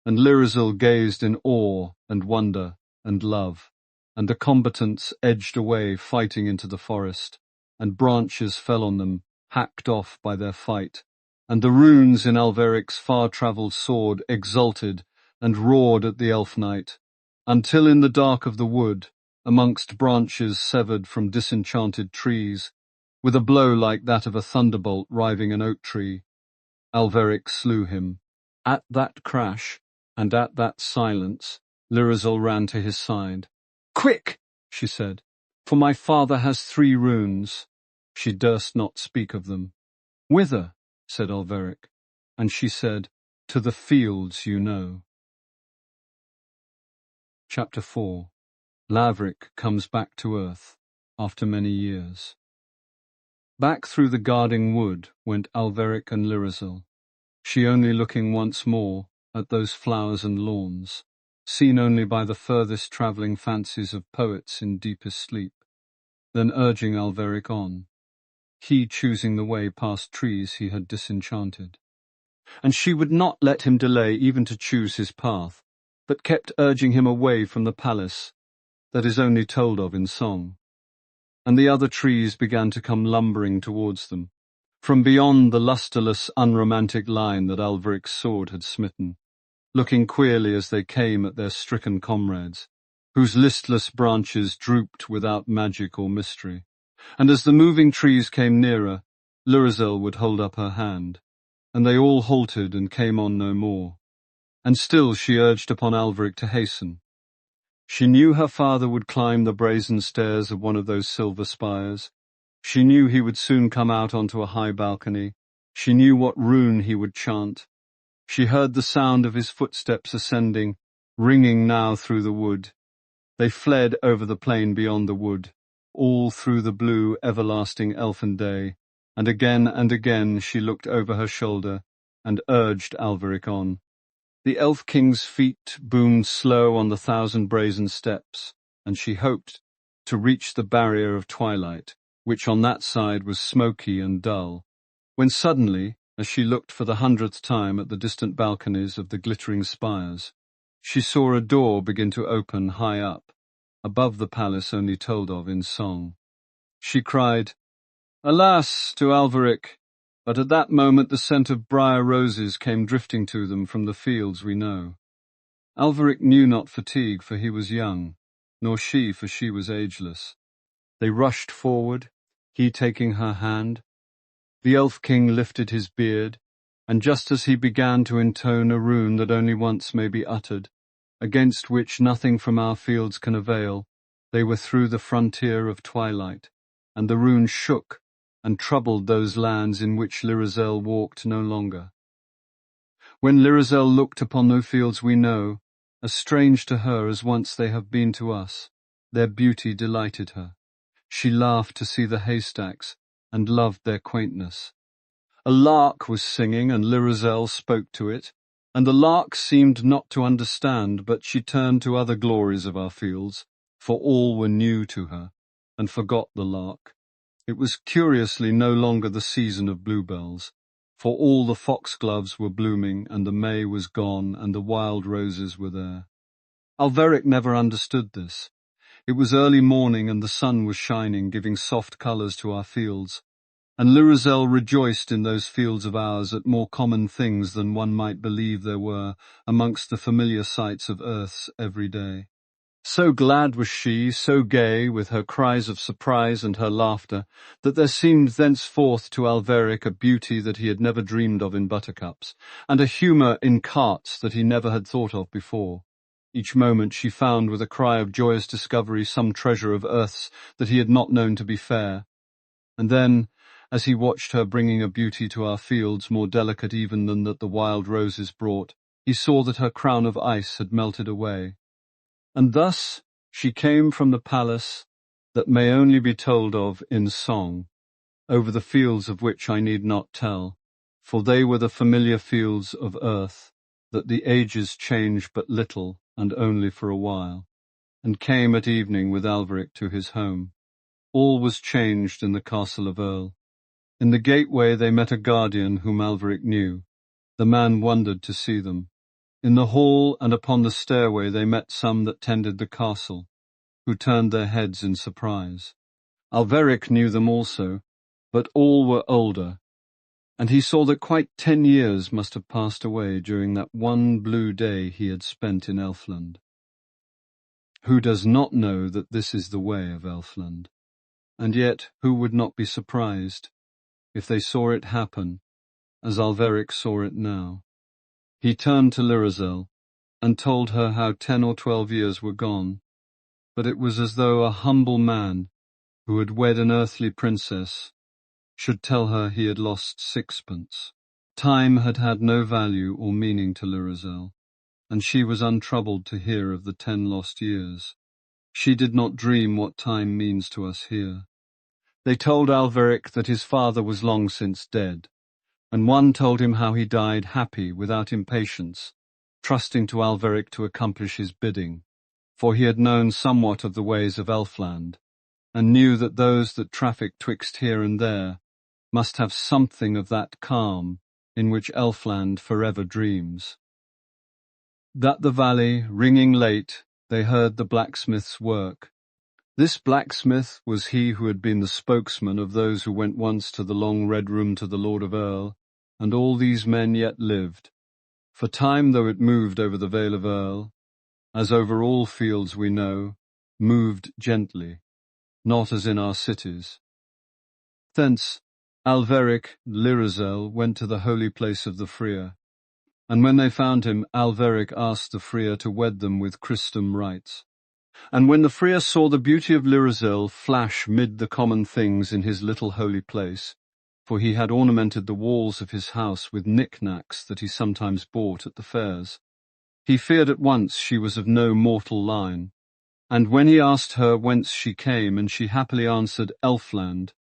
and Lyrazel gazed in awe and wonder and love, and the combatants edged away fighting into the forest, and branches fell on them, hacked off by their fight, and the runes in Aetheric's far-travelled sword exulted and roared at the elf knight, until in the dark of the wood, amongst branches severed from disenchanted trees, with a blow like that of a thunderbolt riving an oak tree, Aetheric slew him. At that crash, and at that silence, Lyrazel ran to his side. "Quick," she said, "for my father has 3 runes." She durst not speak of them. "Whither?" said Aetheric, and she said, "To the fields you know." Chapter 4. Aetheric comes back to earth after many years. Back through the guarding wood went Aetheric and Lyrazel, she only looking once more at those flowers and lawns, seen only by the furthest travelling fancies of poets in deepest sleep, then urging Aetheric on, he choosing the way past trees he had disenchanted. And she would not let him delay even to choose his path, but kept urging him away from the palace that is only told of in song. And the other trees began to come lumbering towards them, from beyond the lustreless, unromantic line that Aetheric's sword had smitten, looking queerly as they came at their stricken comrades, whose listless branches drooped without magic or mystery. And as the moving trees came nearer, Lyrazel would hold up her hand, and they all halted and came on no more. And still she urged upon Aetheric to hasten. She knew her father would climb the brazen stairs of one of those silver spires. She knew he would soon come out onto a high balcony. She knew what rune he would chant. She heard the sound of his footsteps ascending, ringing now through the wood. They fled over the plain beyond the wood, all through the blue, everlasting elfin day, and again she looked over her shoulder and urged Aetheric on. The Elf King's feet boomed slow on the 1,000 brazen steps, and she hoped to reach the barrier of twilight, which on that side was smoky and dull, when suddenly, as she looked for the 100th time at the distant balconies of the glittering spires, she saw a door begin to open high up, above the palace only told of in song. She cried, "Alas, to Aetheric!" But at that moment the scent of briar roses came drifting to them from the fields we know. Aetheric knew not fatigue, for he was young, nor she, for she was ageless. They rushed forward, he taking her hand. The Elf King lifted his beard, and just as he began to intone a rune that only once may be uttered, against which nothing from our fields can avail, they were through the frontier of twilight, and the rune shook and troubled those lands in which Lirazel walked no longer. When Lirazel looked upon those fields we know, as strange to her as once they have been to us, their beauty delighted her. She laughed to see the haystacks, and loved their quaintness. A lark was singing, and Lirazel spoke to it, and the lark seemed not to understand, but she turned to other glories of our fields, for all were new to her, and forgot the lark. It was curiously no longer the season of bluebells, for all the foxgloves were blooming, and the may was gone, and the wild roses were there. Aetheric never understood this. It was early morning, and the sun was shining, giving soft colours to our fields, and Lirazel rejoiced in those fields of ours at more common things than one might believe there were amongst the familiar sights of earth's every day. So glad was she, so gay, with her cries of surprise and her laughter, that there seemed thenceforth to Aetheric a beauty that he had never dreamed of in buttercups, and a humour in carts that he never had thought of before. Each moment she found with a cry of joyous discovery some treasure of earth's that he had not known to be fair. And then, as he watched her bringing a beauty to our fields more delicate even than that the wild roses brought, he saw that her crown of ice had melted away. And thus she came from the palace that may only be told of in song, over the fields of which I need not tell, for they were the familiar fields of earth, that the ages change but little and only for a while, and came at evening with Aetheric to his home. All was changed in the castle of Earl. In the gateway they met a guardian whom Aetheric knew. The man wondered to see them. In the hall and upon the stairway they met some that tended the castle, who turned their heads in surprise. Aetheric knew them also, but all were older, and he saw that quite 10 years must have passed away during that one blue day he had spent in Elfland. Who does not know that this is the way of Elfland? And yet who would not be surprised if they saw it happen, as Aetheric saw it now? He turned to Lirazel, and told her how 10 or 12 years were gone, but it was as though a humble man, who had wed an earthly princess, should tell her he had lost sixpence. Time had had no value or meaning to Lirazel, and she was untroubled to hear of the 10 lost years. She did not dream what time means to us here. They told Aetheric that his father was long since dead, and one told him how he died happy, without impatience, trusting to Aetheric to accomplish his bidding, for he had known somewhat of the ways of Elfland, and knew that those that traffic twixt here and there must have something of that calm in which Elfland forever dreams. That the valley, ringing late, they heard the blacksmith's work. This blacksmith was he who had been the spokesman of those who went once to the long red room to the Lord of Earl, and all these men yet lived. For time, though it moved over the Vale of Earl, as over all fields we know, moved gently, not as in our cities. Thence Aetheric, Lirazel, went to the holy place of the Freer, and when they found him, Aetheric asked the Freer to wed them with Christum rites. And when the Freer saw the beauty of Lirazel flash mid the common things in his little holy place, for he had ornamented the walls of his house with knick-knacks that he sometimes bought at the fairs, he feared at once she was of no mortal line. And when he asked her whence she came, and she happily answered Elfland,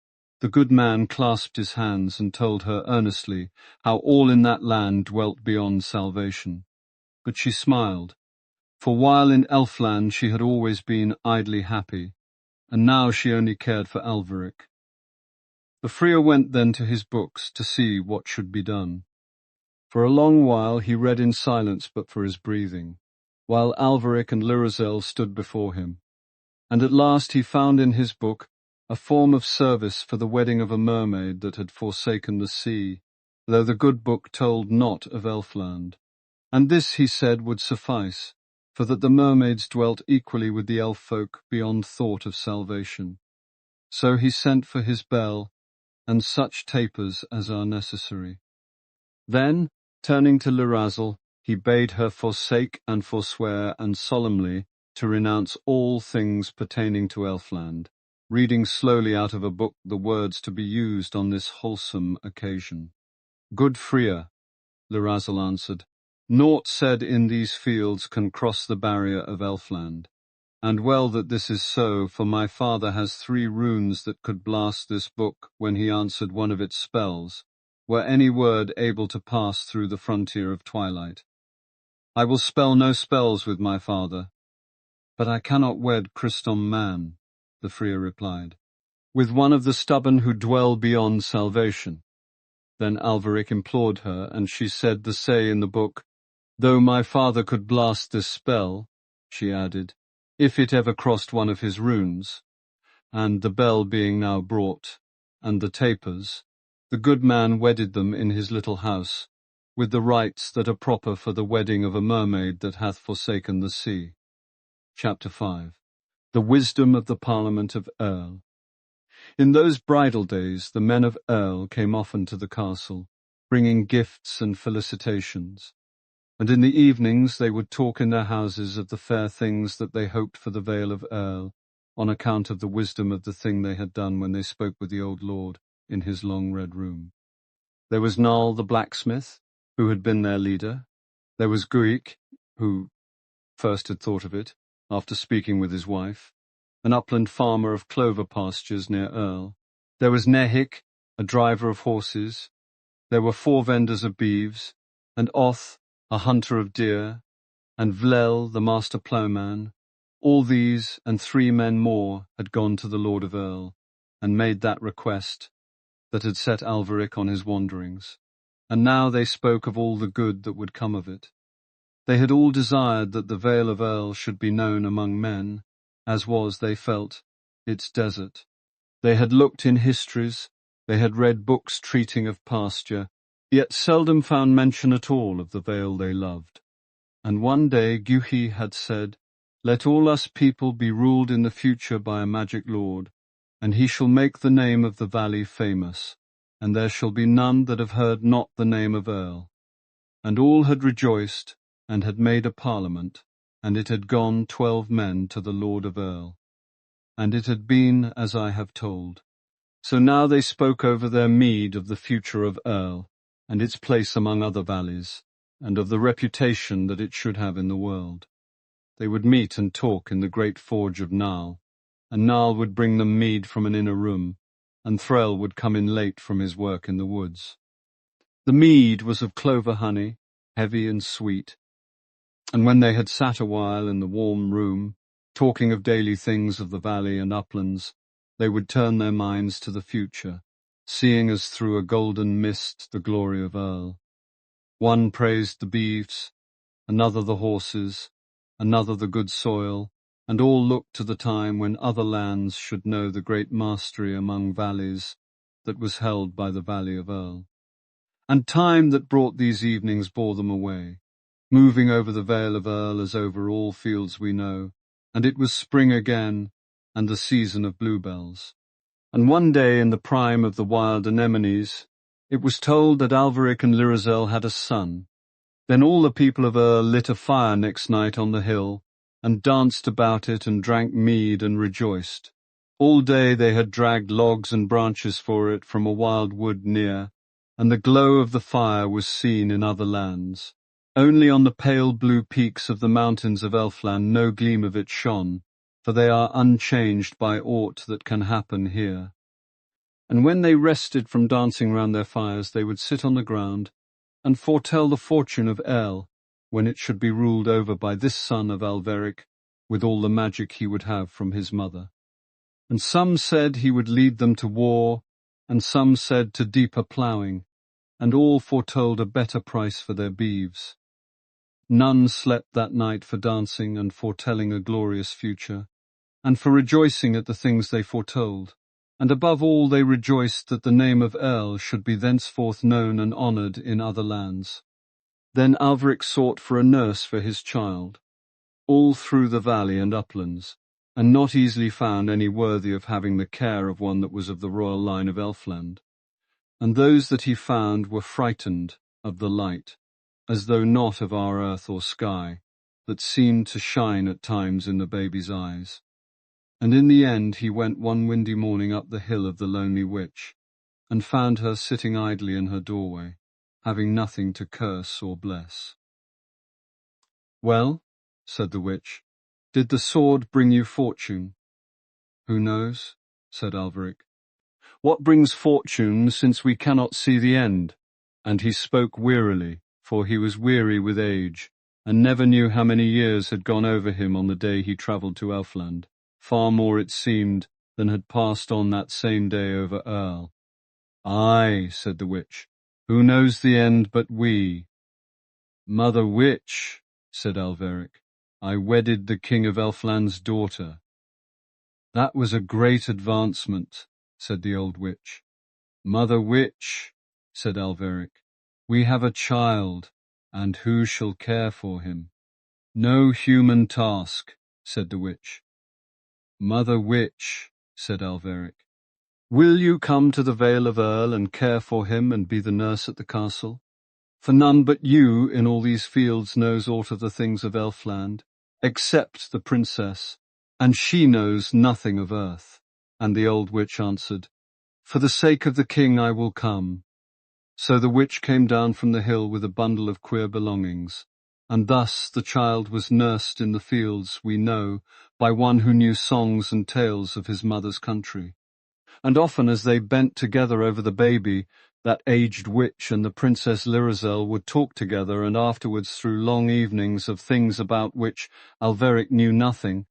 the good man clasped his hands and told her earnestly how all in that land dwelt beyond salvation. but she smiled, for while in Elfland she had always been idly happy, and now she only cared for Alveric. The Friar went then to his books to see what should be done. For a long while he read in silence but for his breathing, while Alveric and Lirazel stood before him. And at last he found in his book a form of service for the wedding of a mermaid that had forsaken the sea, though the good book told not of Elfland. And this, he said, would suffice, for that the mermaids dwelt equally with the elf folk beyond thought of salvation. So he sent for his bell, and such tapers as are necessary. Then, turning to Lirazel, he bade her forsake and forswear and solemnly to renounce all things pertaining to Elfland, reading slowly out of a book the words to be used on this wholesome occasion. Good Friar, Lirazel answered, naught said in these fields can cross the barrier of Elfland. And well that this is so, for my father has 3 runes that could blast this book when he answered one of its spells, were any word able to pass through the frontier of twilight. I will spell no spells with my father, but I cannot wed Christom man, the Friar replied, with one of the stubborn who dwell beyond salvation. Then Alveric implored her, and she said the say in the book, though my father could blast this spell, she added, if it ever crossed one of his runes, and the bell being now brought, and the tapers, the good man wedded them in his little house, with the rites that are proper for the wedding of a mermaid that hath forsaken the sea. Chapter 5. The Wisdom of the Parliament of Earl. In those bridal days the men of Earl came often to the castle, bringing gifts and felicitations. And in the evenings they would talk in their houses of the fair things that they hoped for the Vale of Earl, on account of the wisdom of the thing they had done when they spoke with the old lord in his long red room. There was Null the blacksmith, who had been their leader. There was Guic, who first had thought of it, after speaking with his wife, an upland farmer of clover pastures near Earl. There was Nehic, a driver of horses. There were 4 vendors of beeves, and Oth, a hunter of deer, and Vlel, the master ploughman. All these and 3 men more had gone to the Lord of Earl, and made that request that had set Alveric on his wanderings. And now they spoke of all the good that would come of it. They had all desired that the Vale of Earl should be known among men, as was, they felt, its desert. They had looked in histories, they had read books treating of pasture, yet seldom found mention at all of the vale they loved. And one day Guhi had said, let all us people be ruled in the future by a magic lord, and he shall make the name of the valley famous, and there shall be none that have heard not the name of Earl. And all had rejoiced, and had made a parliament, and it had gone 12 men to the Lord of Earl. And it had been as I have told. So now they spoke over their mead of the future of Earl, and its place among other valleys, and of the reputation that it should have in the world. They would meet and talk in the great forge of Narl, and Narl would bring them mead from an inner room, and Threll would come in late from his work in the woods. The mead was of clover honey, heavy and sweet, and when they had sat a while in the warm room, talking of daily things of the valley and uplands, they would turn their minds to the future, seeing as through a golden mist the glory of Earl. One praised the beeves, another the horses, another the good soil, and all looked to the time when other lands should know the great mastery among valleys that was held by the valley of Earl. And time that brought these evenings bore them away, moving over the Vale of Earl as over all fields we know, and it was spring again, and the season of bluebells. And one day in the prime of the wild anemones, it was told that Alveric and Lirazel had a son. Then all the people of Earl lit a fire next night on the hill, and danced about it and drank mead and rejoiced. All day they had dragged logs and branches for it from a wild wood near, and the glow of the fire was seen in other lands. Only on the pale blue peaks of the mountains of Elfland no gleam of it shone, for they are unchanged by aught that can happen here. And when they rested from dancing round their fires, they would sit on the ground and foretell the fortune of Earl, when it should be ruled over by this son of Aetheric, with all the magic he would have from his mother. And some said he would lead them to war, and some said to deeper ploughing, and all foretold a better price for their beeves. None slept that night for dancing and foretelling a glorious future, and for rejoicing at the things they foretold. And above all they rejoiced that the name of Earl should be thenceforth known and honoured in other lands. Then Aetheric sought for a nurse for his child, all through the valley and uplands, and not easily found any worthy of having the care of one that was of the royal line of Elfland. And those that he found were frightened of the light, as though not of our earth or sky, that seemed to shine at times in the baby's eyes. And in the end he went one windy morning up the hill of the lonely witch, and found her sitting idly in her doorway, having nothing to curse or bless. "Well," said the witch, "did the sword bring you fortune?" "Who knows?" said Aetheric. "What brings fortune, since we cannot see the end?" And he spoke wearily, for he was weary with age, and never knew how many years had gone over him on the day he travelled to Elfland. Far more, it seemed, than had passed on that same day over Earl. "Aye," said the witch, "who knows the end but we?" "Mother witch," said Aetheric, "I wedded the king of Elfland's daughter." "That was a great advancement," said the old witch. "Mother witch," said Aetheric, "we have a child, and who shall care for him?" "No human task," said the witch. "Mother witch," said Aetheric, "will you come to the Vale of Earl and care for him and be the nurse at the castle? For none but you in all these fields knows aught of the things of Elfland, except the princess, and she knows nothing of earth." And the old witch answered, "For the sake of the king I will come." So the witch came down from the hill with a bundle of queer belongings, and thus the child was nursed in the fields, we know, by one who knew songs and tales of his mother's country. And often as they bent together over the baby, that aged witch and the Princess Lyrazel would talk together, and afterwards through long evenings of things about which Aetheric knew nothing.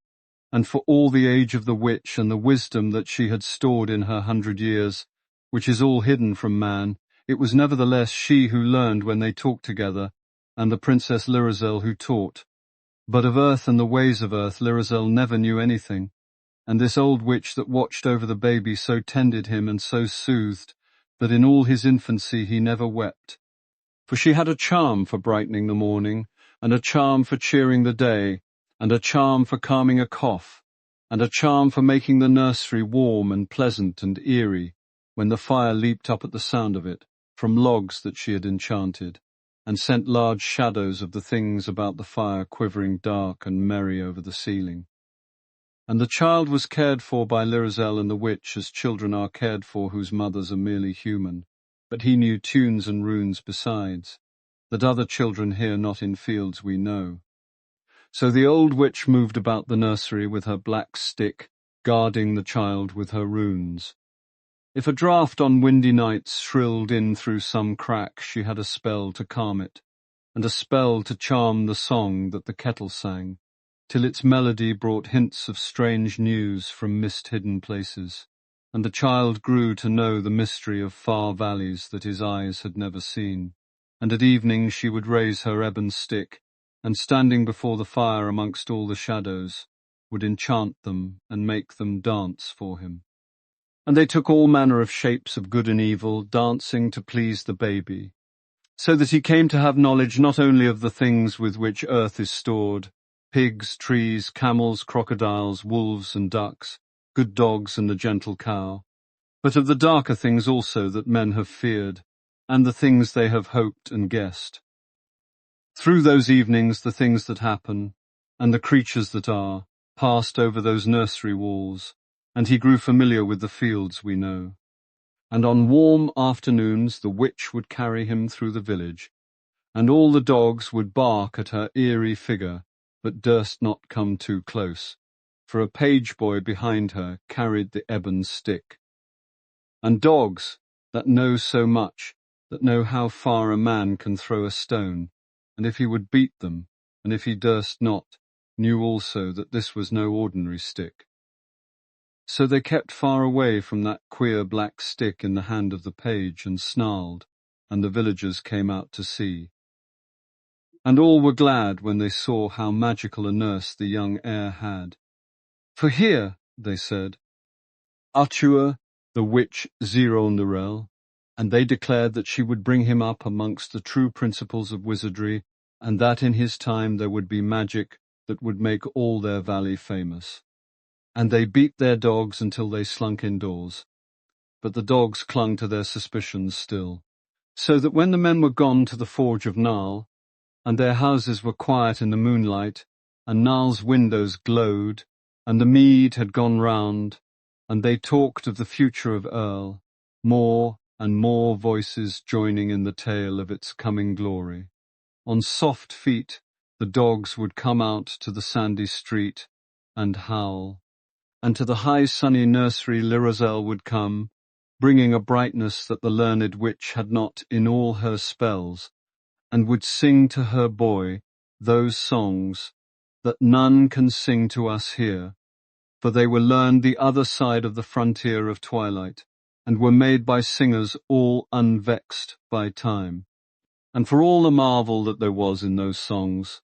And for all the age of the witch and the wisdom that she had stored in her 100 years, which is all hidden from man, it was nevertheless she who learned when they talked together, and the Princess Lyrazel who taught. But of earth and the ways of earth Lyrazel never knew anything, and this old witch that watched over the baby so tended him and so soothed, that in all his infancy he never wept. For she had a charm for brightening the morning, and a charm for cheering the day, and a charm for calming a cough, and a charm for making the nursery warm and pleasant and eerie, when the fire leaped up at the sound of it, from logs that she had enchanted, and sent large shadows of the things about the fire quivering dark and merry over the ceiling. And the child was cared for by Lyrazel and the witch as children are cared for whose mothers are merely human, but he knew tunes and runes besides, that other children hear not in fields we know. So the old witch moved about the nursery with her black stick, guarding the child with her runes. If a draught on windy nights shrilled in through some crack, she had a spell to calm it, and a spell to charm the song that the kettle sang, till its melody brought hints of strange news from mist-hidden places, and the child grew to know the mystery of far valleys that his eyes had never seen. And at evening she would raise her ebon stick, and standing before the fire amongst all the shadows, would enchant them and make them dance for him. And they took all manner of shapes of good and evil, dancing to please the baby, so that he came to have knowledge not only of the things with which earth is stored, pigs, trees, camels, crocodiles, wolves and ducks, good dogs and the gentle cow, but of the darker things also that men have feared, and the things they have hoped and guessed. Through those evenings the things that happen, and the creatures that are, passed over those nursery walls, and he grew familiar with the fields we know. And on warm afternoons the witch would carry him through the village, and all the dogs would bark at her eerie figure, but durst not come too close, for a page boy behind her carried the ebon stick. And dogs, that know so much, that know how far a man can throw a stone, and if he would beat them, and if he durst not, knew also that this was no ordinary stick. So they kept far away from that queer black stick in the hand of the page, and snarled, and the villagers came out to see. And all were glad when they saw how magical a nurse the young heir had. For here, they said, Artua, the witch Zero-Nerel, and they declared that she would bring him up amongst the true principles of wizardry, and that in his time there would be magic that would make all their valley famous. And they beat their dogs until they slunk indoors. But the dogs clung to their suspicions still, so that when the men were gone to the forge of Narl, and their houses were quiet in the moonlight, and Narl's windows glowed, and the mead had gone round, and they talked of the future of Earl, more and more voices joining in the tale of its coming glory. On soft feet the dogs would come out to the sandy street and howl, and to the high sunny nursery Lirazel would come, bringing a brightness that the learned witch had not in all her spells, and would sing to her boy those songs that none can sing to us here, for they were learned the other side of the frontier of twilight, and were made by singers all unvexed by time. And for all the marvel that there was in those songs,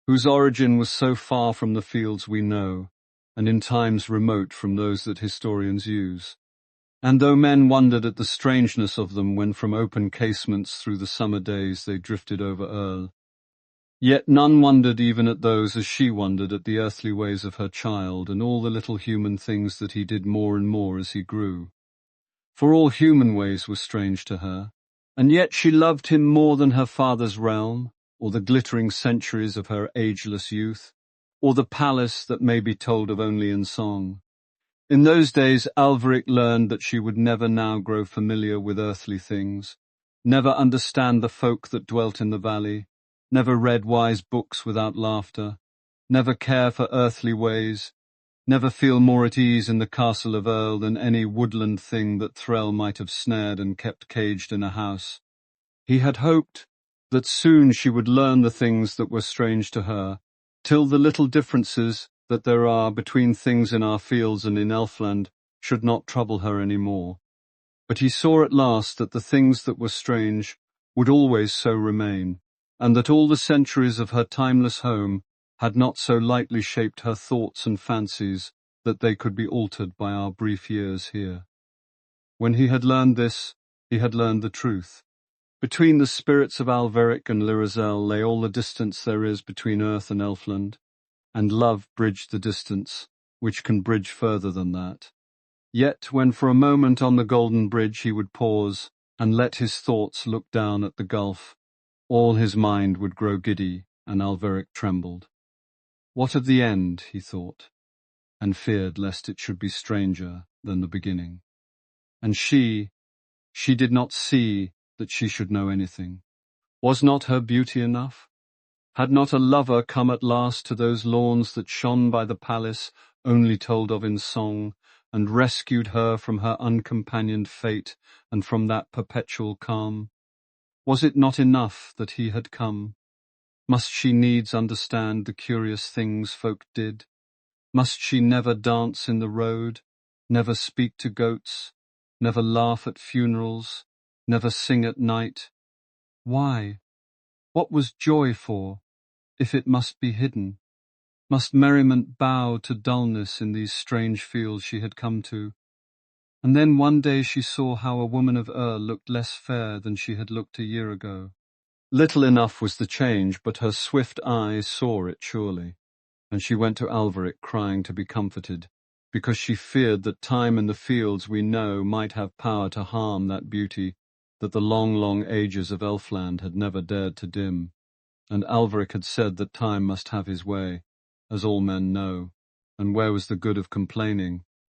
whose origin was so far from the fields we know, and in times remote from those that historians use, and though men wondered at the strangeness of them when from open casements through the summer days they drifted over Earl, yet none wondered even at those as she wondered at the earthly ways of her child and all the little human things that he did more and more as he grew. For all human ways were strange to her, and yet she loved him more than her father's realm, or the glittering centuries of her ageless youth, or the palace that may be told of only in song. In those days Aetheric learned that she would never now grow familiar with earthly things, never understand the folk that dwelt in the valley, never read wise books without laughter, never care for earthly ways, never feel more at ease in the castle of Earl than any woodland thing that Threll might have snared and kept caged in a house. He had hoped that soon she would learn the things that were strange to her, till the little differences that there are between things in our fields and in Elfland should not trouble her any more. But he saw at last that the things that were strange would always so remain, and that all the centuries of her timeless home had not so lightly shaped her thoughts and fancies that they could be altered by our brief years here. When he had learned this, he had learned the truth. Between the spirits of Aetheric and Lirazel lay all the distance there is between earth and Elfland, and love bridged the distance, which can bridge further than that. Yet when for a moment on the golden bridge he would pause, and let his thoughts look down at the gulf, all his mind would grow giddy, and Aetheric trembled. What of the end, he thought, and feared lest it should be stranger than the beginning. And she did not see that she should know anything. Was not her beauty enough? Had not a lover come at last to those lawns that shone by the palace, only told of in song, and rescued her from her uncompanioned fate and from that perpetual calm? Was it not enough that he had come? Must she needs understand the curious things folk did? Must she never dance in the road, never speak to goats, never laugh at funerals, never sing at night? Why? What was joy for, if it must be hidden? Must merriment bow to dullness in these strange fields she had come to? And then one day she saw how a woman of Earl looked less fair than she had looked a year ago. Little enough was the change, but her swift eyes saw it surely, and she went to Aetheric crying to be comforted, because she feared that time and the fields we know might have power to harm that beauty that the long, long ages of Elfland had never dared to dim. And Aetheric had said that time must have his way, as all men know, and where was the good of complaining